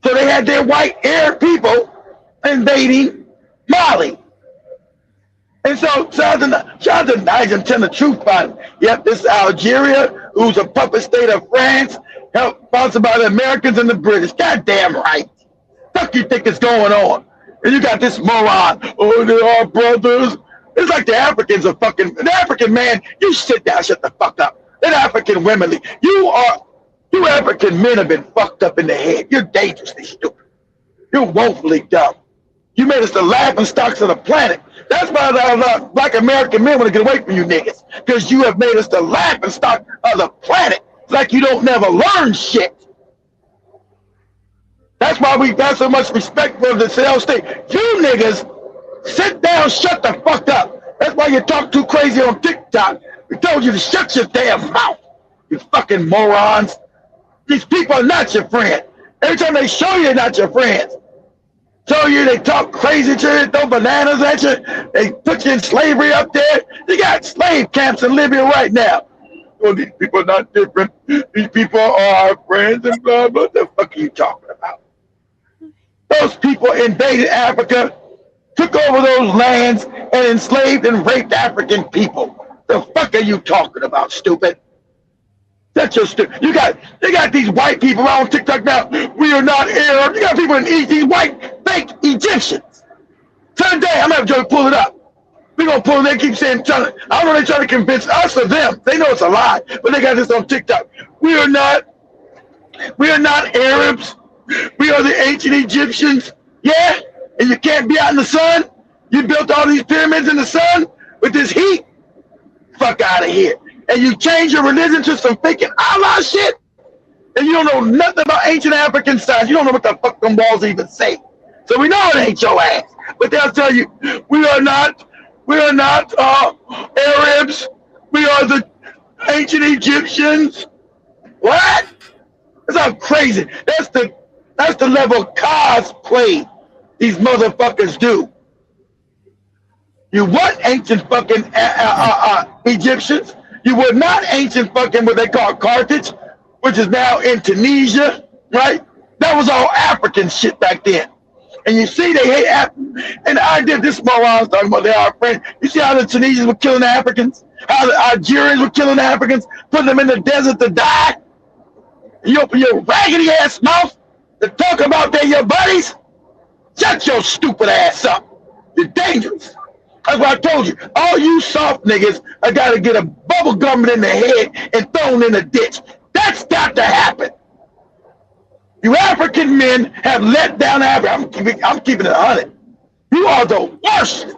[SPEAKER 4] So they had their white Arab people invading Mali. And so shout out to Nigel telling the truth about it. Yep, this is Algeria, who's a puppet state of France, helped sponsored by the Americans and the British. Goddamn right. Fuck you think is going on? And you got this moron. Oh, they are brothers. It's like the Africans are fucking, the African man, you sit down, shut the fuck up. And African women, you African men have been fucked up in the head. You're dangerously stupid. You're woefully dumb. You made us the laughing stocks of the planet. That's why black American men want to get away from you niggas. Because you have made us the laughing stock of the planet. It's like you don't never learn shit. That's why we got so much respect for the Sahel state. You niggas, sit down, shut the fuck up. That's why you talk too crazy on TikTok. We told you to shut your damn mouth, you fucking morons. These people are not your friend. Every time they show you, not your friends. Show you, they talk crazy to you, throw bananas at you. They put you in slavery up there. You got slave camps in Libya right now. Oh, these people are not different. These people are our friends and blah, blah. What the fuck are you talking about? Those people invaded Africa, took over those lands, and enslaved and raped African people. The fuck are you talking about, stupid? That's your stupid. They got these white people on TikTok now. We are not Arab. You got people in Egypt, these white fake Egyptians. Today, I'm gonna have Joe pull it up. We're gonna pull it. They keep saying, I don't know, they're trying to convince us or them. They know it's a lie, but they got this on TikTok. We are not Arabs. We are the ancient Egyptians. Yeah? And you can't be out in the sun? You built all these pyramids in the sun with this heat? Fuck out of here. And you change your religion to some faking Allah shit? And you don't know nothing about ancient African science. You don't know what the fuck them walls even say. So we know it ain't your ass. But they'll tell you, we are not Arabs. We are the ancient Egyptians. What? That's how crazy. That's the level of cosplay these motherfuckers do. You weren't ancient fucking Egyptians. You were not ancient fucking what they call Carthage, which is now in Tunisia, right? That was all African shit back then. And you see they hate Africans. And I did this more while I was talking about they are friends. You see how the Tunisians were killing the Africans? How the Algerians were killing the Africans, putting them in the desert to die? You open your raggedy ass mouth to talk about they're your buddies? Shut your stupid ass up. You're dangerous. That's what I told you. All you soft niggas are got to get a bubble gum in the head and thrown in the ditch. That's got to happen. You African men have let down Africa. I'm keeping it 100. You are the worst.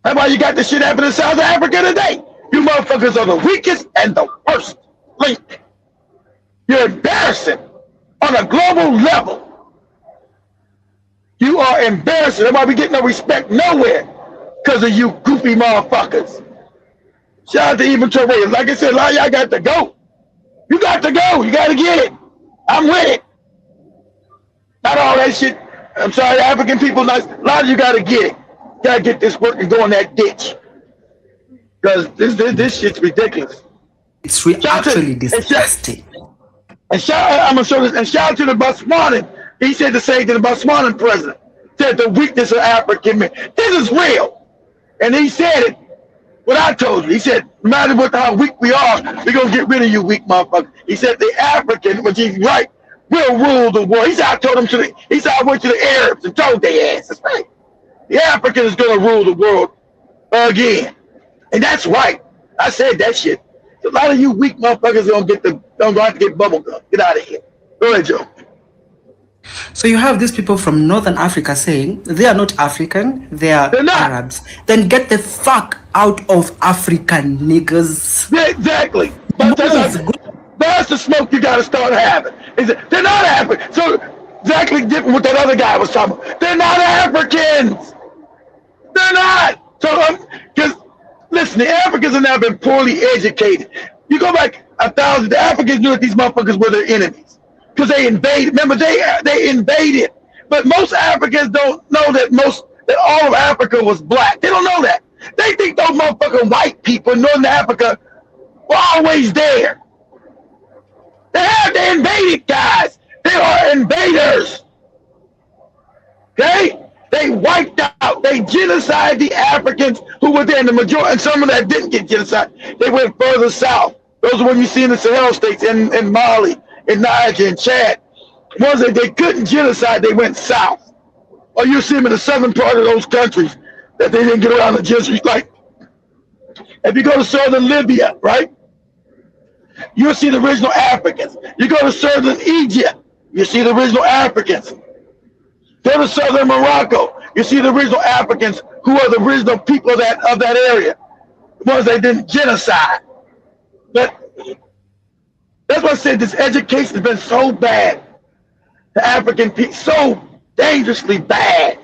[SPEAKER 4] That's why you got this shit happening in South Africa today. You motherfuckers are the weakest and the worst link. You're embarrassing on a global level. You are embarrassing. That's why we get no respect nowhere. Because of you goofy motherfuckers. Shout out to Even Torre. Like I said, a lot of y'all got to go. You got to go. You got to get it. I'm with it. Not all that shit. I'm sorry, African people, a lot of you got to get it. Got to get this work and go in that ditch. Because this shit's ridiculous.
[SPEAKER 15] It's actually disgusting.
[SPEAKER 4] And I'm going to show this. And shout out to the Botswanan. He said the same to the Botswanan president. Said the weakness of African men. This is real. And he said it what I told you. He said, no matter how weak we are, we're going to get rid of you weak motherfuckers. He said the African, which he's right, will rule the world. He said, I told him he said, I went to the Arabs and told their asses, right? The African is going to rule the world again. And that's right. I said that shit. A lot of you weak motherfuckers don't have to get bubble gum. Get out of here. Go ahead, Joe.
[SPEAKER 15] So you have these people from Northern Africa saying they are not African, they're Arabs. Then get the fuck out of Africa, niggas.
[SPEAKER 4] Yeah, exactly. But that's the smoke you got to start having. They're not African. So exactly different what that other guy was talking about. They're not Africans. They're not. So, because listen, the Africans have now been poorly educated. You go back 1,000, the Africans knew that these motherfuckers were their enemies. Because they invaded. Remember, they invaded. But most Africans don't know that all of Africa was black. They don't know that. They think those motherfucking white people in Northern Africa were always there. They invaded, guys. They are invaders. Okay? They wiped out. They genocided the Africans who were there in the majority, and some of that didn't get genocided. They went further south. Those are what you see in the Sahel states, in Mali, in Niger, and Chad. Ones that they couldn't genocide, they went south. Or you see them in the southern part of those countries that they didn't get around the genocide. Like, if you go to southern Libya, right? You'll see the original Africans. You go to southern Egypt, you see the original Africans. Go to southern Morocco, you see the original Africans who are the original people of that area. The ones that didn't genocide. But that's why I said this education has been so bad. The African people, so dangerously bad.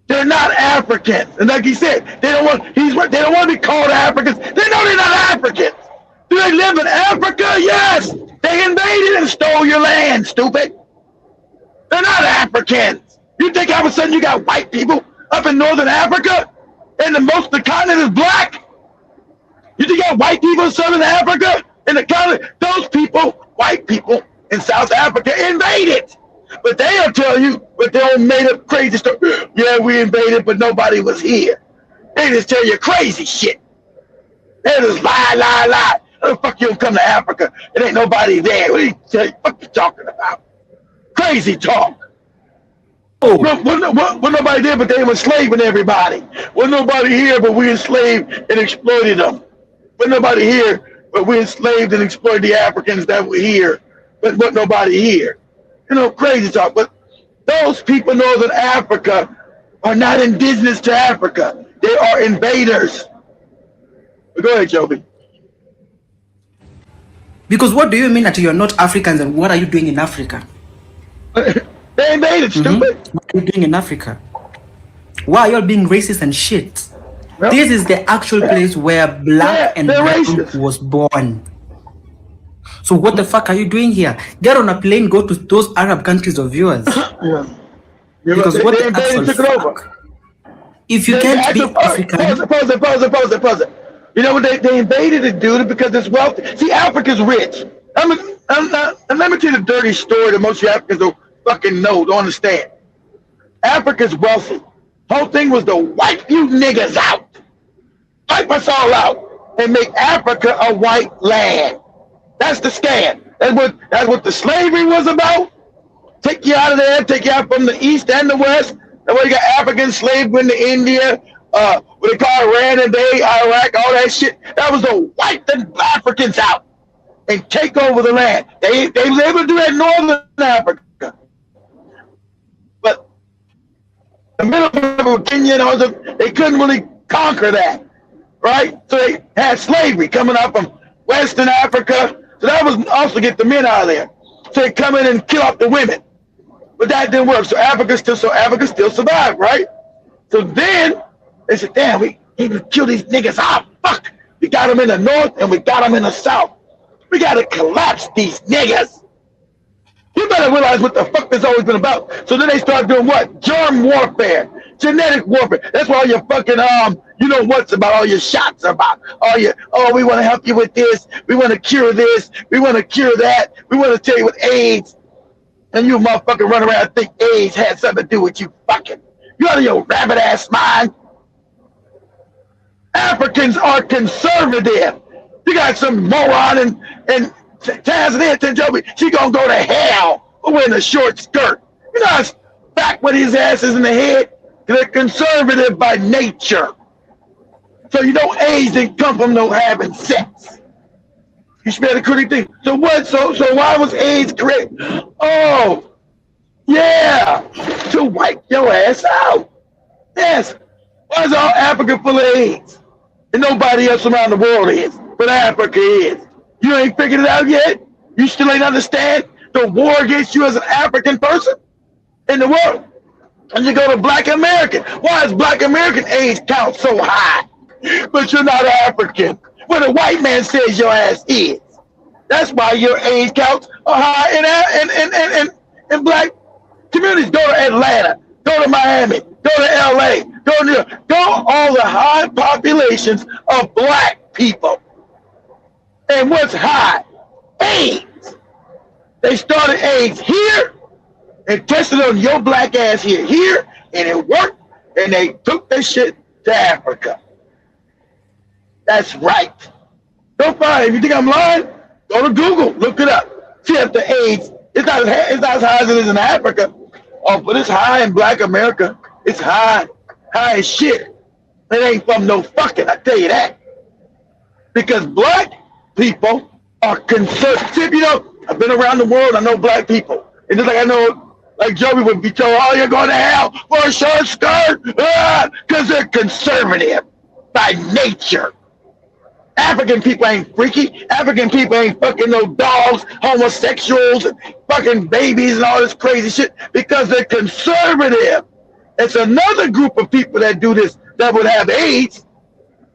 [SPEAKER 4] They're not Africans. And like he said, they don't want to be called Africans. They know they're not Africans. Do they live in Africa? Yes. They invaded and stole your land, stupid. They're not Africans. You think all of a sudden you got white people up in Northern Africa and most of the continent is black? You think you got white people in Southern Africa and the continent? Those people, white people in South Africa, invaded. But they'll tell you with their own made up crazy story. Yeah, we invaded, but nobody was here. They just tell you crazy shit. They just lie. How the fuck you don't come to Africa? It ain't nobody there. What are you talking about? Crazy talk. Oh, what nobody did, but they were enslaving everybody. Wasn't nobody here, but we enslaved and exploited them. Wasn't nobody here, but we enslaved and exploited the Africans that were here. But nobody here. You know, crazy talk. But those people in Northern Africa are not indigenous to Africa. They are invaders. But go ahead, Joby.
[SPEAKER 15] Because what do you mean that you're not Africans and what are you doing in Africa?
[SPEAKER 4] They invaded, stupid.
[SPEAKER 15] What are you doing in Africa? Why are you all being racist and shit? Well, this is the actual place where black and brown was born. So what the fuck are you doing here? Get on a plane, go to those Arab countries of yours. Because what the actual fuck? If you can't be African...
[SPEAKER 4] Pause it. You know what they invaded to do it because it's wealthy. See, Africa's rich. And let me tell you the dirty story that most of you Africans don't fucking know, don't understand. Africa's wealthy. Whole thing was to wipe you niggas out. Wipe us all out and make Africa a white land. That's the scam. That's what the slavery was about. Take you out of there, take you out from the east and the west. That's why you got African slaves into India, what they call Iran and Iraq, all that shit. That was to wipe the Africans out and take over the land. They were able to do that in Northern Africa. But the middle of Kenya, they couldn't really conquer that, right? So they had slavery coming up from Western Africa. So that was also get the men out of there. So they come in and kill off the women. But that didn't work. So Africa still survived, right? So then they said, damn, we need to kill these niggas off. Fuck. We got them in the north and we got them in the south. We got to collapse these niggas. You better realize what the fuck this always been about. So then they start doing what? Germ warfare, genetic warfare. That's why all your fucking you know what's about, all your shots about. We want to help you with this. We want to cure this. We want to cure that. We want to tell you with AIDS. And you motherfucker run around and think AIDS had something to do with you fucking. You out of your rabbit ass mind. Africans are conservative. You got some moron in Tanzania, Tanjobi, she gonna go to hell for wearing a short skirt. You know how back with his asses in the head? They're conservative by nature. So you know AIDS didn't come from no having sex. You should be able to critique things. So what? So why was AIDS correct? Oh, yeah, to wipe your ass out. Yes. Why is all Africa full of AIDS? And nobody else around the world is, but Africa is. You ain't figured it out yet? You still ain't understand the war against you as an African person in the world? And you go to Black American. Why is Black American AIDS count so high? But you're not African. Well, the white man says your ass is. That's why your AIDS counts are high in Black communities. Go to Atlanta. Go to Miami. Go to LA. Go to New York. Go all the high populations of Black people. And what's high? AIDS. They started AIDS here and tested on your Black ass here, and it worked, and they took that shit to Africa. That's right. Don't find. If you think I'm lying, go to Google, look it up. See if the AIDS, it's not as high as it is in Africa. Oh, but it's high in Black America. It's high as shit. It ain't from no fucking, I tell you that. Because Black people are conservative. You know, I've been around the world, I know Black people. And just like I know, like Joey would be told, oh, you're going to hell for a short skirt, because they're conservative by nature. African people ain't freaky. African people ain't fucking no dogs, homosexuals, and fucking babies and all this crazy shit because they're conservative. It's another group of people that do this that would have AIDS,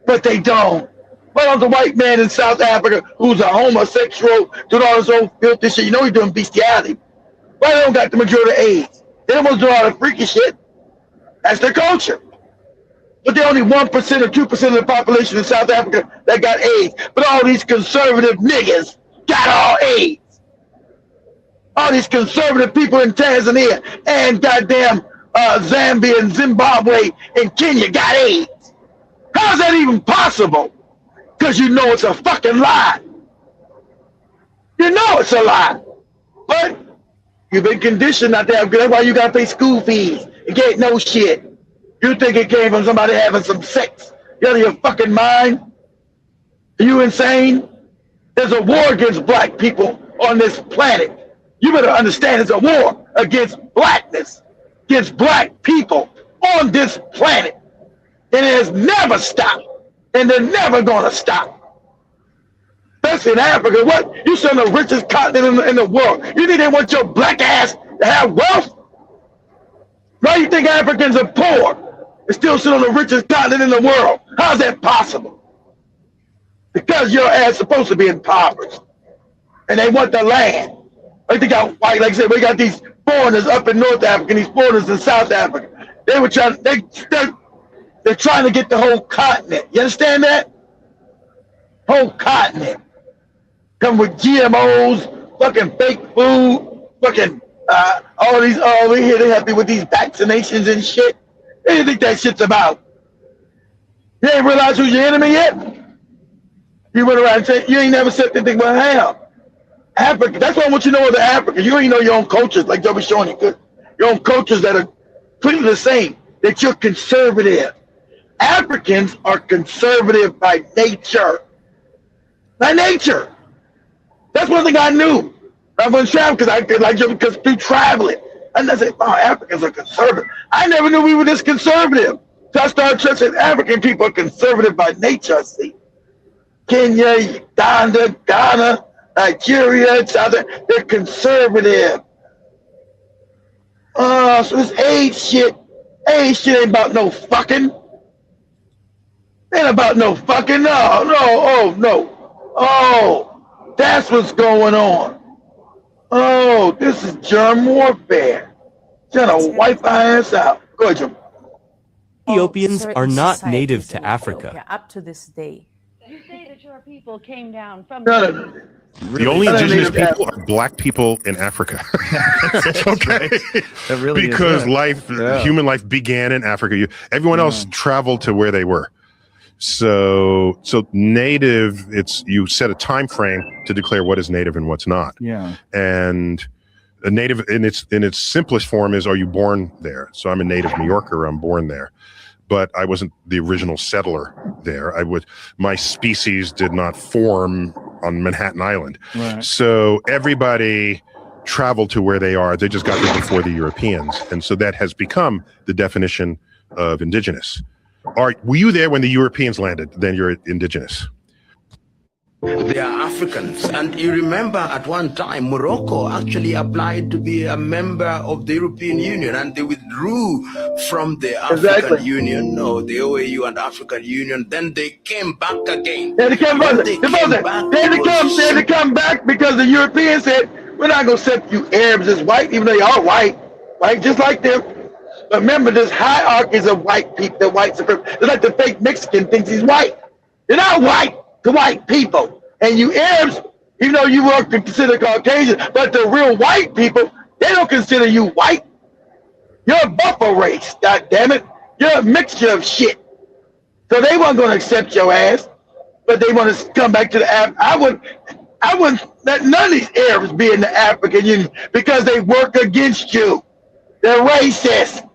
[SPEAKER 4] but they don't. Why don't the white man in South Africa who's a homosexual doing all this old filthy shit? You know he's doing bestiality. Why they don't got the majority of AIDS? They don't do all the freaky shit. That's their culture. But they're only 1% or 2% of the population in South Africa that got AIDS. But all these conservative niggas got all AIDS. All these conservative people in Tanzania and goddamn Zambia and Zimbabwe and Kenya got AIDS. How's that even possible? Because you know it's a fucking lie. You know it's a lie. But you've been conditioned not to have good. That's why you got to pay school fees and get no shit. You think it came from somebody having some sex? You out of your fucking mind? Are you insane? There's a war against Black people on this planet. You better understand it's a war against Blackness, against Black people on this planet. And it has never stopped. And they're never going to stop. Especially in Africa. What? You still the richest continent in the world. You think they want your Black ass to have wealth? Why do you think Africans are poor? They still sit on the richest continent in the world. How's that possible? Because your ass is supposed to be impoverished. And they want the land. Like they got white, like I said, we got these foreigners up in North Africa, these foreigners in South Africa. They were trying, they're trying to get the whole continent. You understand that? Whole continent. Come with GMOs, fucking fake food, fucking all these, over here, they happy with these vaccinations and shit. What do you think that shit's about? You ain't realized who's your enemy yet? You went around and said, you ain't never said anything about hell. Africa, that's why I want you to know other Africa. You ain't know your own cultures, like Joe was showing you. Your own cultures that are pretty the same, that you're conservative. Africans are conservative by nature. By nature. That's one thing I knew. I went traveling because through traveling. And I said, oh, Africans are conservative. I never knew we were this conservative. So I started trusting African people are conservative by nature, I see. Kenya, Uganda, Ghana, Nigeria, they're conservative. So this AIDS shit ain't about no fucking. Ain't about no fucking, no. Oh, that's what's going on. Oh, this is germ warfare. Trying to wipe our ass out. Go ahead, Jim.
[SPEAKER 16] Ethiopians are not native to Africa.
[SPEAKER 17] Up to this day. You say that your people came down from
[SPEAKER 18] the only indigenous people are Black people in Africa. Okay,
[SPEAKER 19] that really
[SPEAKER 18] because human life began in Africa. Everyone else traveled to where they were. So native, you set a time frame to declare what is native and what's not.
[SPEAKER 19] Yeah.
[SPEAKER 18] And a native in its simplest form is, are you born there? So I'm a native New Yorker, I'm born there. But I wasn't the original settler there. My species did not form on Manhattan Island.
[SPEAKER 19] Right.
[SPEAKER 18] So everybody traveled to where they are. They just got there before the Europeans. And so that has become the definition of indigenous. Were you there when the Europeans landed? Then you're indigenous.
[SPEAKER 20] They are Africans. And you remember at one time, Morocco actually applied to be a member of the European Union, and they withdrew from the African Union, or the OAU and African Union. Then they came back again.
[SPEAKER 4] They had to come back because the Europeans said, we're not going to accept you Arabs as white, even though they are white, right? Just like them. But remember, there's hierarchies of white people, the white supremacy. It's like the fake Mexican thinks he's white. You're not white to white people. And you Arabs, even though you were considered Caucasian, but the real white people, they don't consider you white. You're a buffer race, god damn it. You're a mixture of shit. So they weren't going to accept your ass, but they want to come back to the I wouldn't let none of these Arabs be in the African Union because they work against you. They're racist.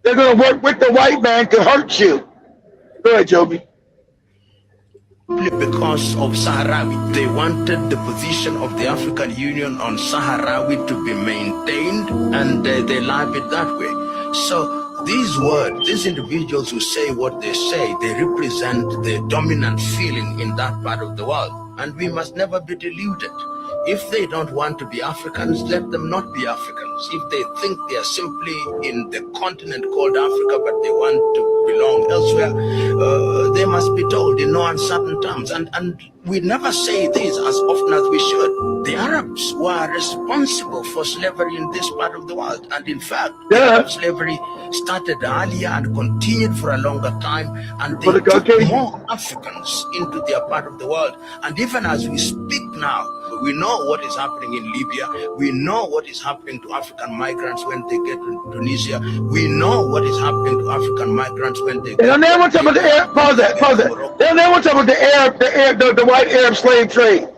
[SPEAKER 4] They're going to work with the white man to hurt you. Go ahead, Joby.
[SPEAKER 20] Because of Sahrawi. They wanted the position of the African Union on Sahrawi to be maintained, and they love it that way. So these individuals who say what they say, they represent the dominant feeling in that part of the world. And we must never be deluded. If they don't want to be Africans, let them not be Africans. If they think they are simply in the continent called Africa, but they want to belong elsewhere, they must be told in no uncertain terms. And we never say this as often as we should. The Arabs were responsible for slavery in this part of the world. And in fact, Arab slavery started earlier and continued for a longer time. And they took more Africans into their part of the world. And even as we speak now, we know what is happening in Libya. We know what is happening to African migrants when they get to Tunisia. We know what is happening to African migrants when they get to
[SPEAKER 4] They don't talk about the Arab, pause that. They don't talk about the white Arab slave trade.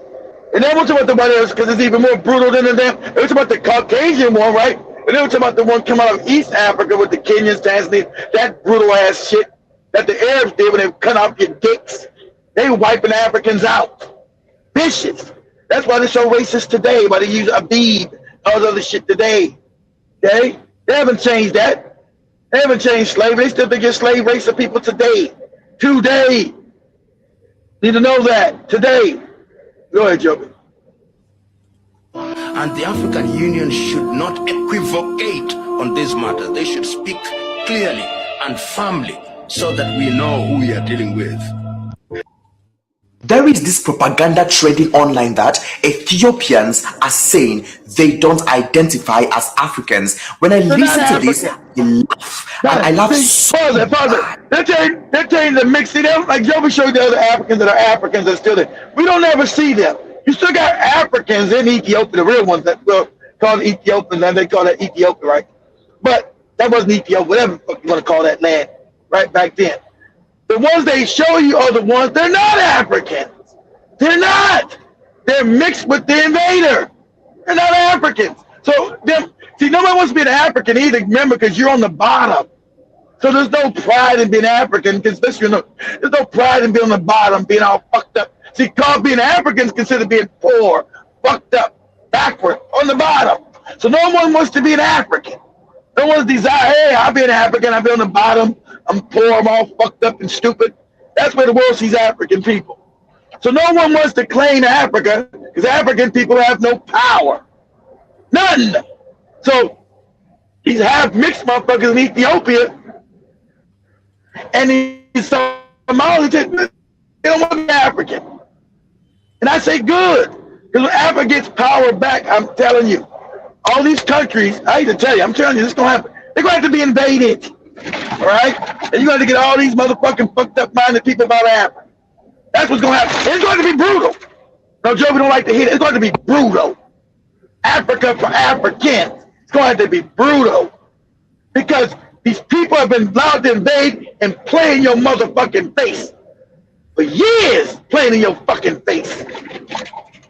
[SPEAKER 4] And they don't talk about the white Arabs because it's even more brutal than them. They don't talk about the Caucasian one, right? And they don't talk about the one coming out of East Africa with the Kenyans, Tanzania, that brutal ass shit that the Arabs did when they cut off your dicks. They were wiping Africans out. Vicious. That's why they're so racist today, why they use Abib, all the other shit today. Okay? They haven't changed that. They haven't changed slavery. They still think you're slave race of people today. Today. Need to know that. Today. Go ahead, Joby.
[SPEAKER 20] And the African Union should not equivocate on this matter. They should speak clearly and firmly so that we know who we are dealing with.
[SPEAKER 21] There is this propaganda trending online that Ethiopians are saying they don't identify as Africans. When I listen to this, I laugh. And I laugh so hard.
[SPEAKER 4] They're telling the mix. See them? Like Joby showed the other Africans that are Africans that are still there. We don't ever see them. You still got Africans in Ethiopia, the real ones that will call Ethiopians, and they call it Ethiopia, right? But that wasn't Ethiopia, whatever the fuck you want to call that land, right back then. The ones they show you are the ones, they're not Africans. They're not. They're mixed with the invader. They're not Africans. So, see, nobody wants to be an African either, remember, because you're on the bottom. So there's no pride in being African, because there's no pride in being on the bottom, being all fucked up. See, called being African is considered being poor, fucked up, backward, on the bottom. So no one wants to be an African. No one's desire, hey, I'll be an African, I'll be on the bottom, I'm poor, I'm all fucked up and stupid. That's where the world sees African people. So no one wants to claim Africa because African people have no power. None. So these half mixed motherfuckers in Ethiopia and these Somalis, they don't want to be African. And I say good, because when Africa gets power back, I'm telling you, all these countries, I hate to tell you, I'm telling you, this is going to happen. They're going to have to be invaded. All right? And you're going to get all these motherfucking fucked up minded people about Africa. That's what's going to happen. It's going to be brutal. No, Joe, we don't like to hear it. It's going to be brutal. Africa for Africans. It's going to have to be brutal. Because these people have been allowed to invade and play in your motherfucking face. for years, playing in your fucking face.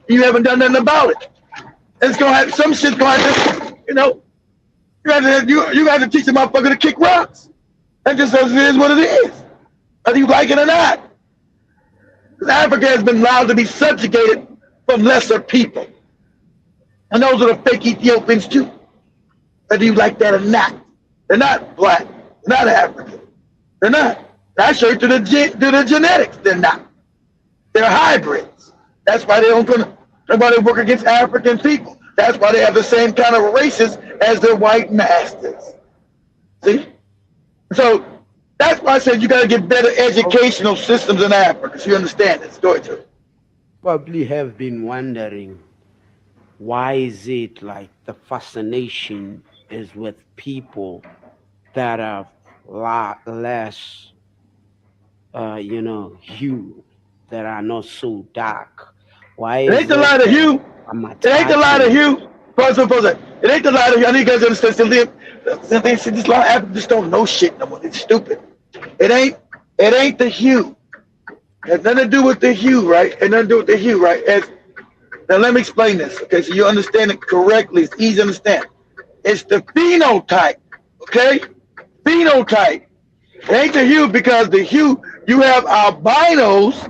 [SPEAKER 4] You haven't done nothing about it. It's gonna have some shit's gonna have to, you know, you got to teach the motherfucker to kick rocks. That just says it is what it is, whether you like it or not. Because Africa has been allowed to be subjugated from lesser people. And those are the fake Ethiopians too, whether you like that or not. They're not black, they're not African. They're not. I show you to the genetics, they're not. They're hybrids. That's why they don't work against African people. That's why they have the same kind of races as their white masters. See? So that's why I said you got to get better educational systems in Africa. So you understand this. Go ahead, Joe.
[SPEAKER 19] Probably have been wondering, why is it like the fascination is with people that are a lot less, you know, hue, that are not so dark? Why
[SPEAKER 4] it ain't a lot of hue. It ain't a lot of hue. It ain't a lot of hue. I need you guys to understand. This lot of Africans just don't know shit no more. It's stupid. It ain't the hue. It has nothing to do with the hue, right? It has nothing to do with the hue, right? Now let me explain this, okay? So you understand it correctly. It's easy to understand. It's the phenotype, okay? Phenotype. It ain't the hue, because the hue, you have albinos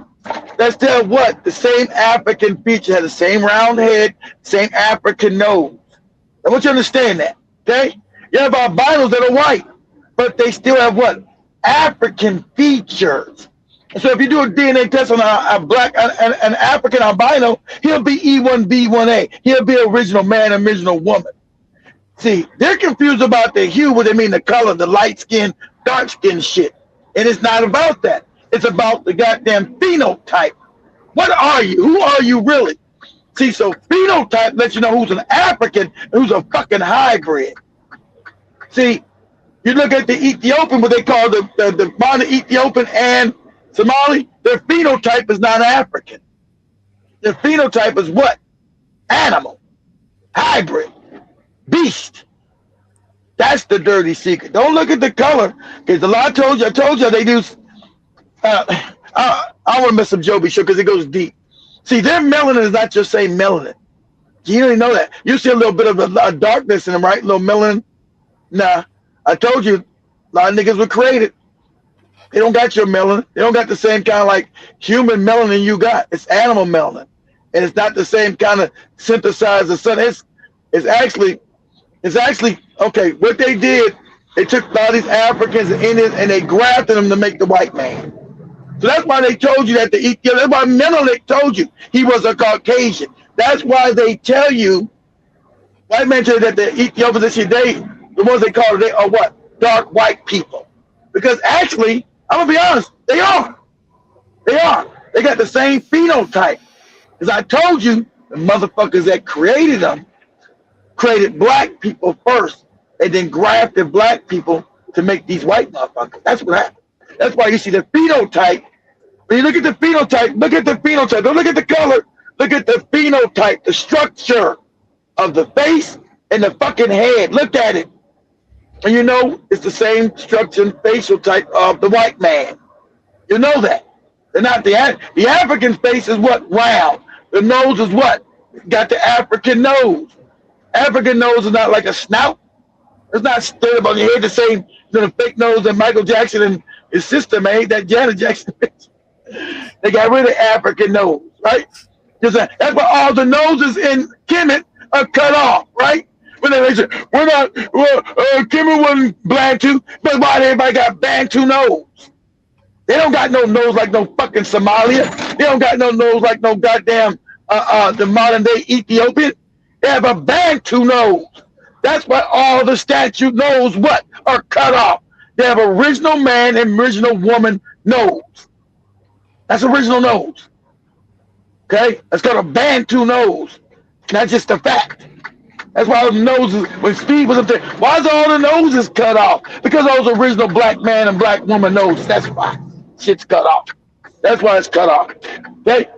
[SPEAKER 4] that still have what? The same African feature, have the same round head, same African nose. I want you to understand that, okay? You have albinos that are white, but they still have what? African features. And so if you do a DNA test on an African albino, he'll be E1B1A. He'll be original man, original woman. See, they're confused about the hue, what they mean the color, the light skin, dark skin shit. And it's not about that. It's about the goddamn phenotype. What are you? Who are you really? See, so phenotype lets you know who's an African and who's a fucking hybrid. See, you look at the Ethiopian, what they call the modern Ethiopian and Somali, their phenotype is not African. Their phenotype is what? Animal, hybrid, beast. That's the dirty secret. Don't look at the color, because a lot I told you they do. I want to mess up Joby show because it goes deep. See, their melanin is not just saying melanin. You don't even know that. You see a little bit of a darkness in them, right? A little melanin. Nah, I told you, a lot of niggas were created. They don't got your melanin. They don't got the same kind of like human melanin you got. It's animal melanin, and it's not the same kind of synthesized the sun. It's actually okay. What they did, they took a lot of these Africans and Indians and they grafted them to make the white man. So that's why they told you that the Ethiopian. That's why Menelik told you he was a Caucasian. That's why they tell you, white men tell you that the Ethiopians the ones they call they are what? Dark white people. Because actually, I'm gonna be honest, they are. They are. They got the same phenotype. As I told you, the motherfuckers that created them created black people first, and then grafted black people to make these white motherfuckers. That's what happened. That's why you see the phenotype. When you look at the phenotype, look at the phenotype. Don't look at the color. Look at the phenotype, the structure of the face and the fucking head. Look at it. And you know it's the same structure and facial type of the white man. You know that. They're not the African face is what? Round. The nose is what? Got the African nose. African nose is not like a snout. It's not straight up on your head the same, the fake nose that Michael Jackson and his sister made, that Janet Jackson. They got rid of African nose, right? That's why all the noses in Kemet are cut off, right? When they say, Kemet wasn't Bantu, but why everybody got Bantu nose? They don't got no nose like no fucking Somalia. They don't got no nose like no goddamn the modern day Ethiopian. They have a Bantu nose. That's why all the statue nose what are cut off. They have original man and original woman nose. That's original nose. Okay? That's called a Bantu nose. Not just a fact. That's why the noses, when Steve was up there, why is all the noses cut off? Because those original black man and black woman noses. That's why shit's cut off. That's why it's cut off. Okay?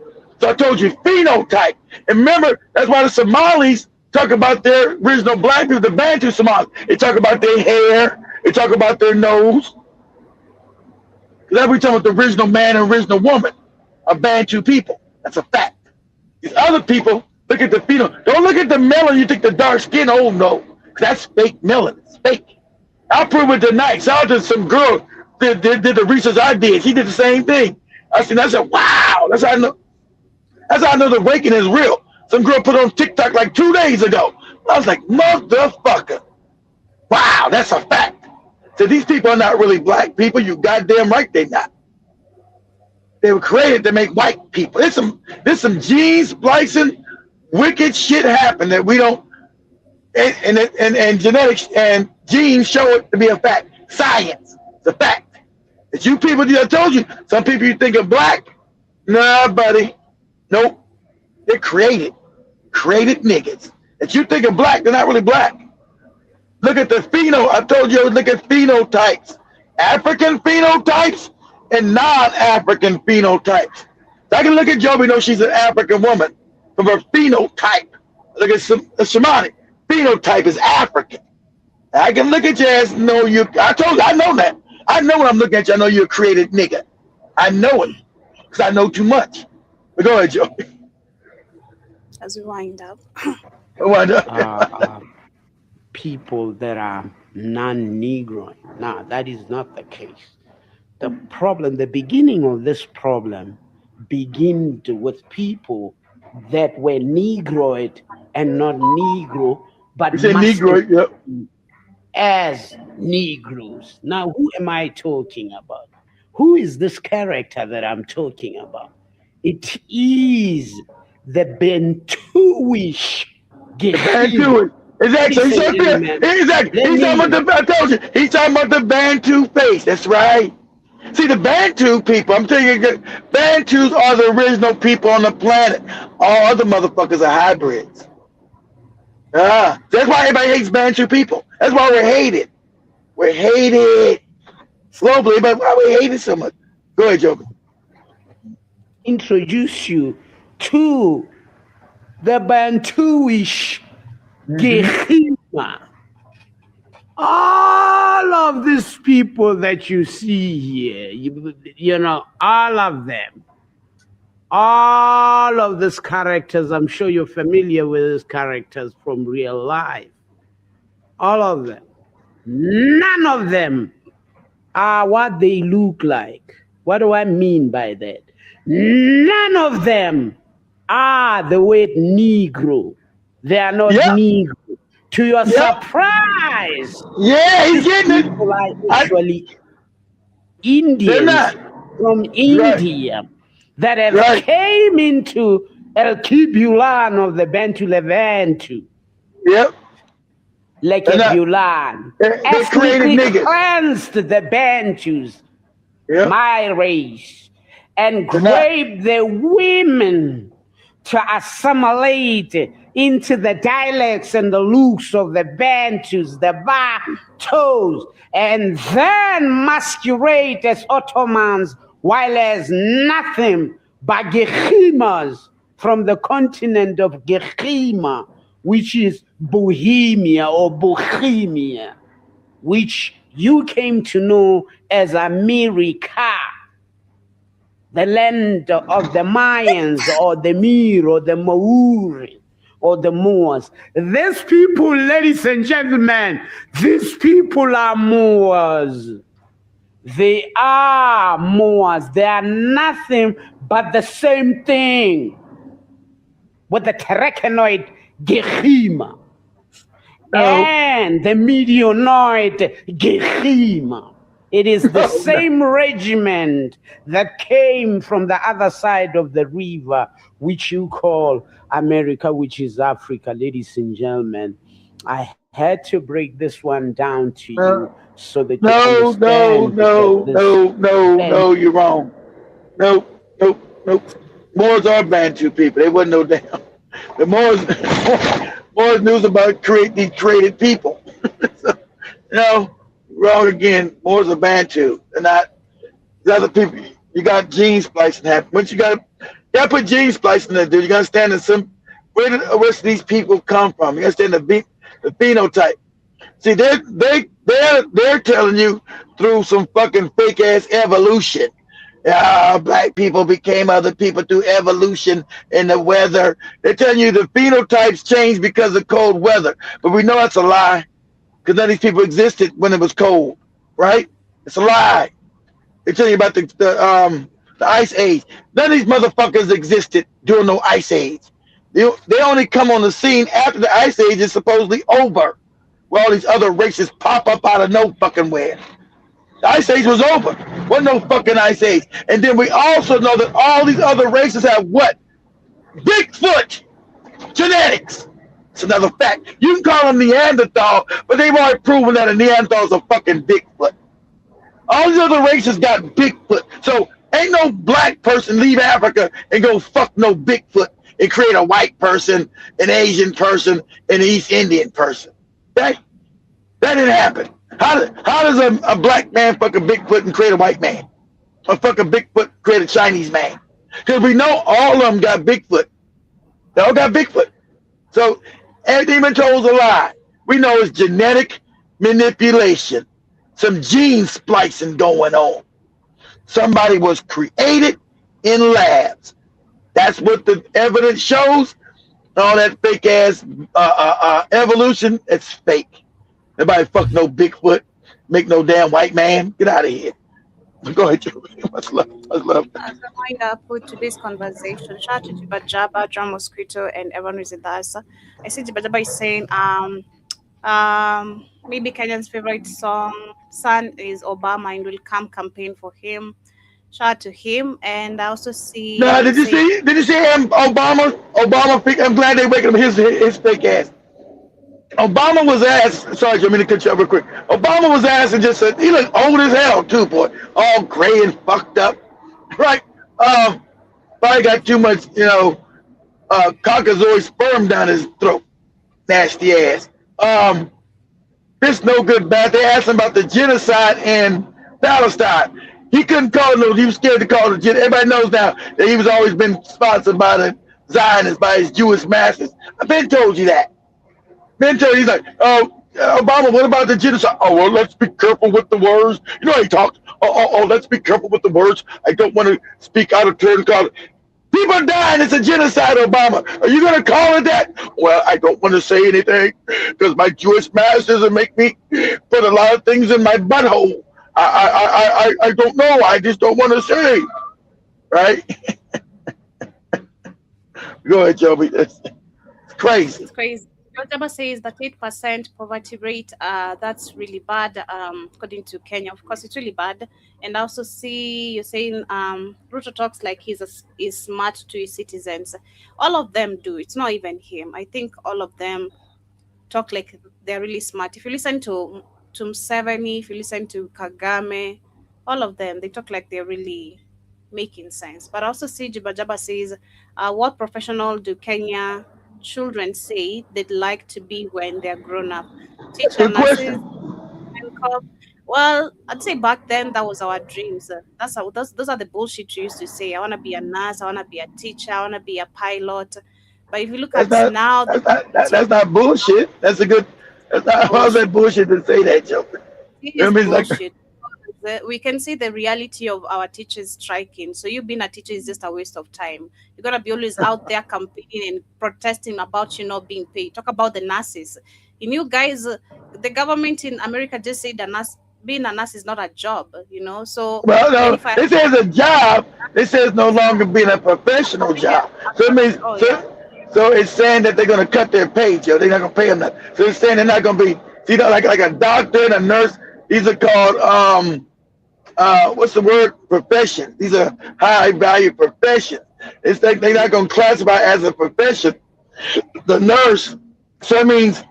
[SPEAKER 4] So I told you, phenotype. And remember, that's why the Somalis talk about their original black people, the Bantu Somalis. They talk about their hair. They talk about their nose. That's what we're talking about, the original man and original woman. are Bantu people. That's a fact. These other people, look at the pheno. Don't look at the melon. You think the dark skin. Oh no, that's fake melon. It's fake. I prove it tonight. Shout out to some girl that did the research I did. She did the same thing. I said, wow. That's how I know. That's how I know the awakening is real. Some girl put on TikTok like 2 days ago. I was like, motherfucker. Wow, that's a fact. So these people are not really black people. You goddamn right they're not. They were created to make white people. There's some gene splicing, wicked shit happen that we don't, and genetics and genes show it to be a fact. Science, it's a fact. It's you people, I told you, some people you think are black. Nah, buddy. Nope. They're created niggas. If you think of black, they're not really black. Look at the I told you, look at phenotypes. African phenotypes and non-African phenotypes. So I can look at Joby, know she's an African woman from her phenotype. Look at Shamani. Phenotype is African. I can look at you as know you. I told you, I know that. I know when I'm looking at you, I know you're a created nigga. I know it because I know too much. But go ahead, Joby.
[SPEAKER 5] As we wind up.
[SPEAKER 19] People that are non-Negro. Now, that is not the case. The problem, the beginning of this problem begins with people that were Negroid and not Negro, but
[SPEAKER 4] Negroid, yep.
[SPEAKER 19] As Negroes. Now, who am I talking about? Who is this character that I'm talking about? It is the Bantuish.
[SPEAKER 4] Bantuish. Exactly. Exactly. He's talking about I told you. He's talking about the Bantu face. That's right. See, the Bantu people, I'm telling you, Bantus are the original people on the planet. All other motherfuckers are hybrids. That's why everybody hates Bantu people. That's why we're hated. We're hated globally, but why we hated so much? Go ahead, Joker.
[SPEAKER 19] Introduce you to the Bantuish Gehima. All of these people that you see here, you know, all of them, all of these characters, I'm sure you're familiar with these characters from real life. All of them. None of them are what they look like. What do I mean by that? None of them are the word Negro. They are not Negro. To your surprise,
[SPEAKER 4] he's getting it.
[SPEAKER 19] People are actually Indians from India that have came into El Kibulan of the Bantu Levantu.
[SPEAKER 4] Yep.
[SPEAKER 19] Like Kibulan. Ethnically cleansed the Bantus, my race, and raped the women to assimilate into the dialects and the looks of the Bantus, the Bantus, and then masquerade as Ottomans, while as nothing but Gehimas from the continent of Gehima, which is Bohemia or Bohemia, which you came to know as America, the land of the Mayans or the Mir or the Maori or the Moors. These people, ladies and gentlemen, these people are Moors. They are Moors. They are nothing but the same thing with the terracinoid Gehima and the Medionoid Gehima. It is the same regiment that came from the other side of the river, which you call America, which is Africa. Ladies and gentlemen, I had to break this one down to you so that you understand.
[SPEAKER 4] No, you're wrong. Nope. Moors are Bantu people. They wasn't no damn. The Moors knew about these created people. So, wrong again. Moors are Bantu. They're not the other people. You got gene splicing happening. Once you gotta put gene splicing in there, dude. You gotta stand in where do these people come from? You gotta stand the phenotype. See, they're telling you through some fucking fake ass evolution Black people became other people through evolution and the weather. They're telling you the phenotypes changed because of cold weather. But we know that's a lie because none of these people existed when it was cold, right? It's a lie. They're telling you about the Ice Age. None of these motherfuckers existed during no Ice Age. They only come on the scene after the Ice Age is supposedly over, where all these other races pop up out of no fucking where. The Ice Age was over. Wasn't no fucking Ice Age. And then we also know that all these other races have what? Bigfoot genetics. It's another fact. You can call them Neanderthal, but they've already proven that a Neanderthal is a fucking Bigfoot. All these other races got Bigfoot. So ain't no black person leave Africa and go fuck no Bigfoot and create a white person, an Asian person, an East Indian person. Okay? That didn't happen. How does a black man fuck a Bigfoot and create a white man? Or fuck a Bigfoot create a Chinese man? Because we know all of them got Bigfoot. They all got Bigfoot. So everything been told is a lie. We know it's genetic manipulation. Some gene splicing going on. Somebody was created in labs. That's what the evidence shows. All that fake ass evolution, it's fake. Nobody fuck no Bigfoot, make no damn white man. Get out of here. Go ahead, Joe. Much love. Much love.
[SPEAKER 5] As a reminder, put today's conversation. Shout out to Jibajaba, John Mosquito, and everyone who's in that. I see Jibajaba is saying, maybe Kenyan's favorite son is Obama and will come campaign for him. Shout out to him. And I also see.
[SPEAKER 4] No, did you see him? Obama. I'm glad they're waking up his fake ass. Obama was asked, sorry, I mean to cut you up real quick. Obama was asked and just said, he looked old as hell too, boy. All gray and fucked up. Right? Probably got too much, Caucasoid sperm down his throat. Nasty ass. This no good bad. They asked him about the genocide in Palestine. He couldn't call it, he was scared to call it genocide. Everybody knows now that he was always been sponsored by the Zionists, by his Jewish masters. I've been told you that. He's like, Obama, what about the genocide? Oh, well, let's be careful with the words. You know how he talks. Let's be careful with the words. I don't want to speak out of turn. People are dying. It's a genocide, Obama. Are you going to call it that? Well, I don't want to say anything because my Jewish masters will make me put a lot of things in my butthole. I don't know. I just don't want to say. Right? Go ahead, Joby. It's crazy.
[SPEAKER 5] It's crazy. Jabba says that 8% poverty rate, that's really bad, according to Kenya. Of course, it's really bad. And I also see you're saying Ruto talks like he's smart to his citizens. All of them do. It's not even him. I think all of them talk like they're really smart. If you listen to Museveni, if you listen to Kagame, all of them, they talk like they're really making sense. But I also see Jibajaba says, what professional do Kenya children say they'd like to be when they're grown up? Teacher, nurses, well, I'd say back then that was our dreams. Those are the bullshit you used to say. I want to be a nurse. I want to be a teacher. I want to be a pilot. But if you look at now,
[SPEAKER 4] that's not bullshit. That's a good. How's that bullshit to say that, Joe?
[SPEAKER 5] It is bullshit. We can see the reality of our teachers striking. So you being a teacher is just a waste of time. You're gonna be always out there campaigning and protesting about you not being paid. Talk about the nurses. You guys, the government in America just said being a nurse is not a job. So
[SPEAKER 4] well, no, it says a job. It says no longer being a professional job. So it means so it's saying that they're gonna cut their pay, Joe. They're not gonna pay them nothing. So it's saying they're not gonna be like a doctor and a nurse. These are called what's the word? Profession. These are high value professions. It's like they're not going to classify as a profession. The nurse, so it means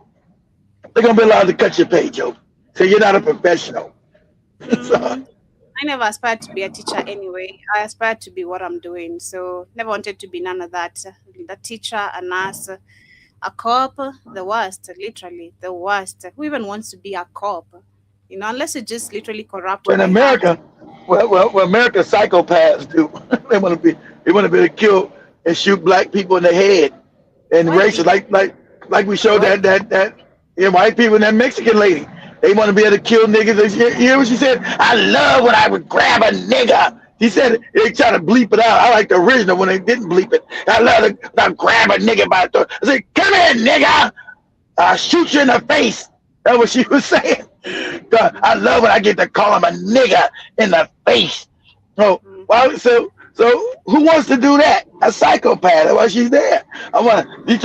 [SPEAKER 4] they're going to be allowed to cut your pay, Joe. So you're not a professional.
[SPEAKER 5] I never aspired to be a teacher anyway. I aspired to be what I'm doing. So never wanted to be none of that. The teacher, a nurse, a cop, the worst, literally the worst. Who even wants to be a cop? Unless it's just literally corrupt.
[SPEAKER 4] In America, well, America psychopaths do. They want to be able to kill and shoot black people in the head and racial, like we showed that white people and that Mexican lady. They want to be able to kill niggas. You hear what she said? I love when I would grab a nigga. He said they try to bleep it out. I like the original when they didn't bleep it. I love to grab a nigga by the throat. I said, come here, nigga. I'll shoot you in the face. That's what she was saying. I love when I get to call him a nigga in the face. Oh, well, so who wants to do that? A psychopath. That's why she's there. She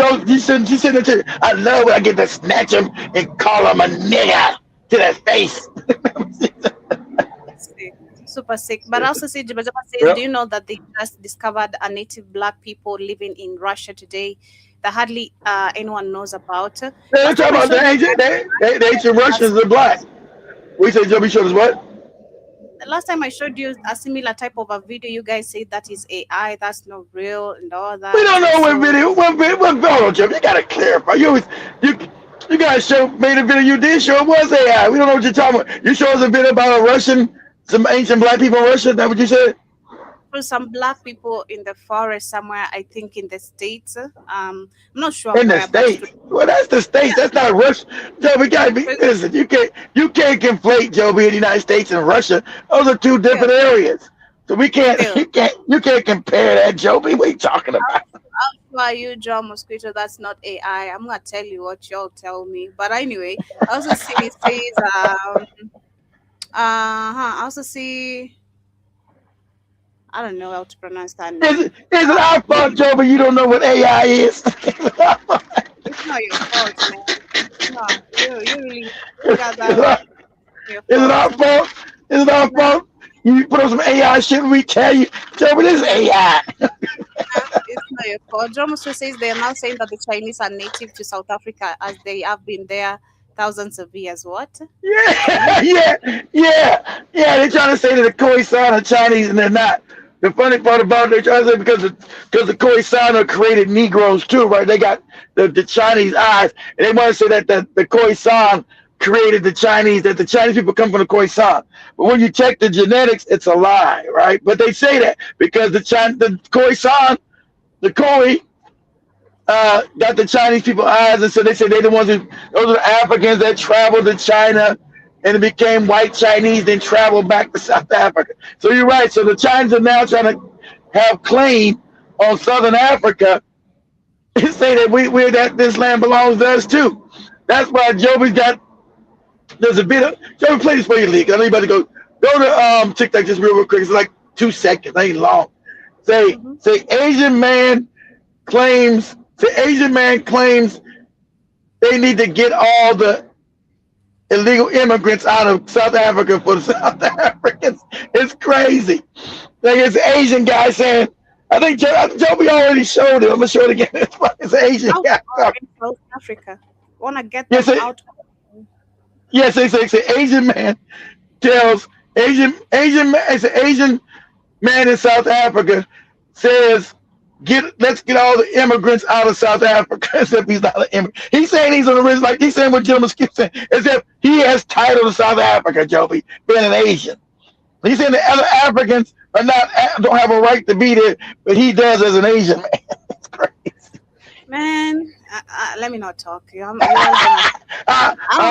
[SPEAKER 4] said, I love when I get to snatch him and call him a nigga to the face.
[SPEAKER 5] Super sick. But also, see, Jabba says, do you know that they just discovered a native black people living in Russia today that hardly anyone knows about?
[SPEAKER 4] They're talking about the ancient Russians are black. We say Joby showed us what?
[SPEAKER 5] Last time I showed you a similar type of a video, you guys say that is AI, that's not real, and all that.
[SPEAKER 4] We don't know what video. Hold on, Joby. You gotta clarify. You guys made a video. You did show it was AI. We don't know what you're talking about. You showed us a video about some ancient black people in Russia. Is that what you said?
[SPEAKER 5] For some black people in the forest somewhere, I think in the States. I'm not sure.
[SPEAKER 4] In the States? Well, that's the States. Yeah. That's not Russia. Joby, listen, you can't conflate Joby in the United States and Russia. Those are two different areas. So you can't compare that, Joby. What are you talking about?
[SPEAKER 5] Why you draw mosquito? That's not AI. I'm gonna tell you what y'all tell me. But anyway, I also see it says I also see, I don't know how to pronounce that.
[SPEAKER 4] Is it our fault, Joby? You don't know what AI is?
[SPEAKER 5] It's not your fault, man. No, you really got that.
[SPEAKER 4] Is it our fault? Is it our fault? You put on some AI shit and we tell you, Joby, this is AI.
[SPEAKER 5] It's not your fault. John Musto says they are now saying that the Chinese are native to South Africa as they have been there thousands of years. What?
[SPEAKER 4] Yeah. They're trying to say that the Khoisan are Chinese and they're not. The funny part about it, they're trying to say because the Khoisan are created Negroes too, right? They got the Chinese eyes, and they want to say that the Khoisan created the Chinese, that the Chinese people come from the Khoisan. But when you check the genetics, it's a lie, right? But they say that because the Khoisan, the Khoi, got the Chinese people eyes, and so they say they're the ones those are the Africans that traveled to China and it became white Chinese, then traveled back to South Africa. So you're right. So the Chinese are now trying to have claim on Southern Africa and say that this land belongs to us too. That's why Joby's got. There's a bit of Joby, play this for you, league. I know you about to go to TikTok just real quick. It's like 2 seconds, ain't long. Say Asian man claims they need to get all the illegal immigrants out of South Africa for the South Africans. It's crazy. Like it's an Asian guy saying, I think Joby already showed it. I'm gonna show it again. It's an Asian guy.
[SPEAKER 5] South Africa. Wanna get them out?
[SPEAKER 4] Yes, it's an Asian man tells Asian man in South Africa says, let's get all the immigrants out of South Africa. As if he's not an immigrant. He's saying he's on the ridge, like he's saying what Jim Skip saying, as if he has title to South Africa, Joby, being an Asian. He's saying the other Africans don't have a right to be there, but he does as an Asian man. It's crazy.
[SPEAKER 5] Man, let me not talk.
[SPEAKER 4] I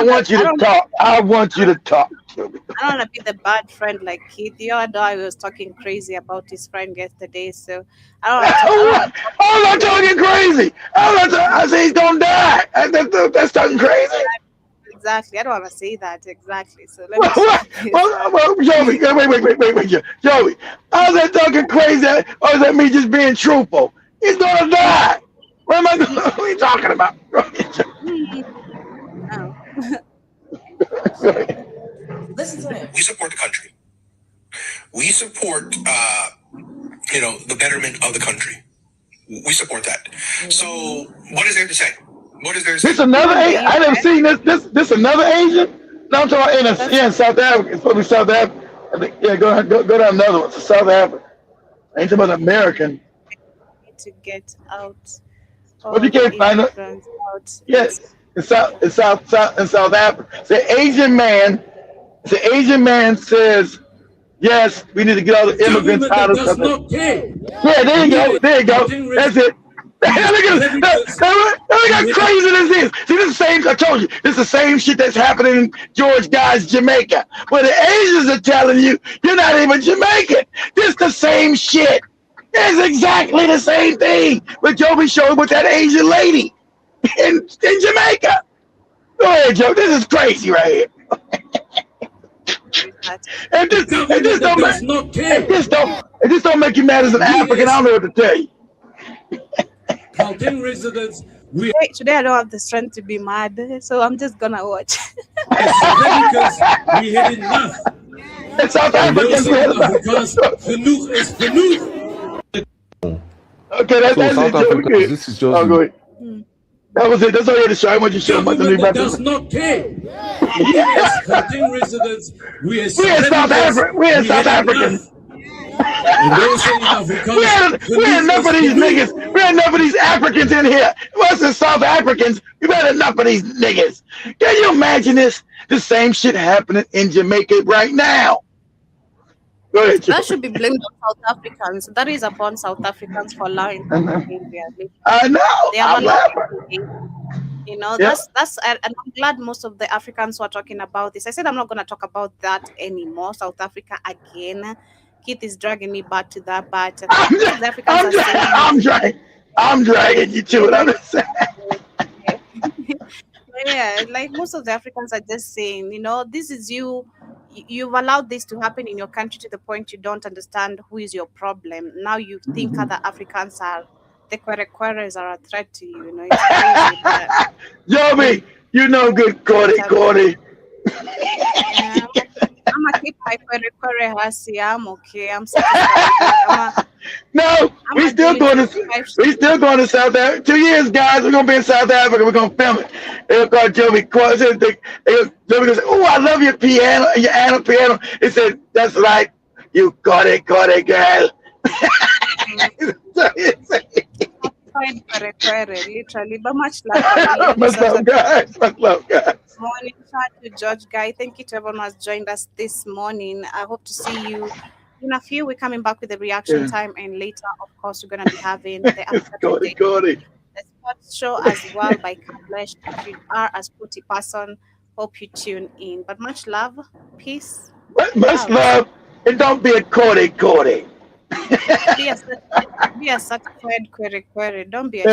[SPEAKER 4] want you to talk. I want you to talk.
[SPEAKER 5] I don't want to be the bad friend like Keith. The other day I was talking crazy about his friend yesterday, so I don't.
[SPEAKER 4] I'm not talking crazy. I say he's gonna die. That's talking crazy.
[SPEAKER 5] Exactly. I don't want to say that exactly. So let me.
[SPEAKER 4] Well, Joby, wait, Joby. How's that talking crazy? Or is that me just being truthful? He's gonna die. What are you talking about?
[SPEAKER 5] No.
[SPEAKER 3] Listen to him. We support the country. We support, the betterment of the country. We support that. So, what is there to say? What is there to say?
[SPEAKER 4] This another Asian? I never seen this. This another Asian? No, I'm talking about in South Africa. It's supposed to be South Africa. Yeah, go down another one. It's South Africa. I ain't talking about American.
[SPEAKER 5] To get out.
[SPEAKER 4] But you can't find it. Yes, in South Africa. The Asian man says, yes, we need to get all the immigrants out of South Africa. Yeah, there you go. That's it. how crazy this is. See, this is the same, I told you, this is the same shit that's happening in George Guy's Jamaica, where the Asians are telling you, you're not even Jamaican. This is the same shit. It's exactly the same thing with Joby showed with that Asian lady in Jamaica. Go ahead, Joe. This is crazy right here. And this don't make you mad as an African. I don't know what to tell you.
[SPEAKER 5] Residents. Today I don't have the strength to be mad, so I'm just gonna watch.
[SPEAKER 1] We had enough.
[SPEAKER 4] And South Africans, we had enough. Okay, that's
[SPEAKER 14] South
[SPEAKER 4] it.
[SPEAKER 14] Africa, this is just.
[SPEAKER 4] Oh, go ahead. That was it. That's all you had to show. I want you to show much.
[SPEAKER 1] Does not care. We as Gauteng residents, we as
[SPEAKER 4] South Africans. We ain't enough of these niggas. We had enough of these Africans in here. Us as South Africans, we've had enough of these niggas. Can you imagine this? The same shit happening in Jamaica right now. Go ahead,
[SPEAKER 5] that should be blamed on South Africans. That is upon South Africans for allowing
[SPEAKER 4] I know.
[SPEAKER 5] They have you know, that's and I'm glad most of the Africans who are talking about this. I said I'm not going to talk about that anymore. South Africa again. Keith is dragging me back to that, but
[SPEAKER 4] I'm dragging you to it. I'm just saying.
[SPEAKER 5] Yeah, like most of the Africans are just saying, you know, this is you've allowed this to happen in your country to the point you don't understand who is your problem. Now you think other Africans are the Kwerekwers are a threat to you. You know, it's crazy.
[SPEAKER 4] Joby, you know good, Cordy.
[SPEAKER 5] I'm gonna keep my Kwerekwere Hasi. I'm okay. I'm satisfied.
[SPEAKER 4] No, we still going to South Africa. 2 years, guys. We're gonna be in South Africa. We're gonna film it. They'll call Joby. Joby goes, "Oh, I love your piano, your piano." He said, "That's right. You got it, girl."
[SPEAKER 5] Literally, but much love.
[SPEAKER 4] Much love, guys.
[SPEAKER 5] Morning, shout to George Guy. Thank you to everyone who has joined us this morning. I hope to see you in a few. We're coming back with the reaction time, and later, of course, we're going to be having the the sports show as well by Kablesh. If you are a sporty person, hope you tune in. But much love, peace.
[SPEAKER 4] Much love, and don't be a Cordy.
[SPEAKER 5] Be a certified query. Don't be a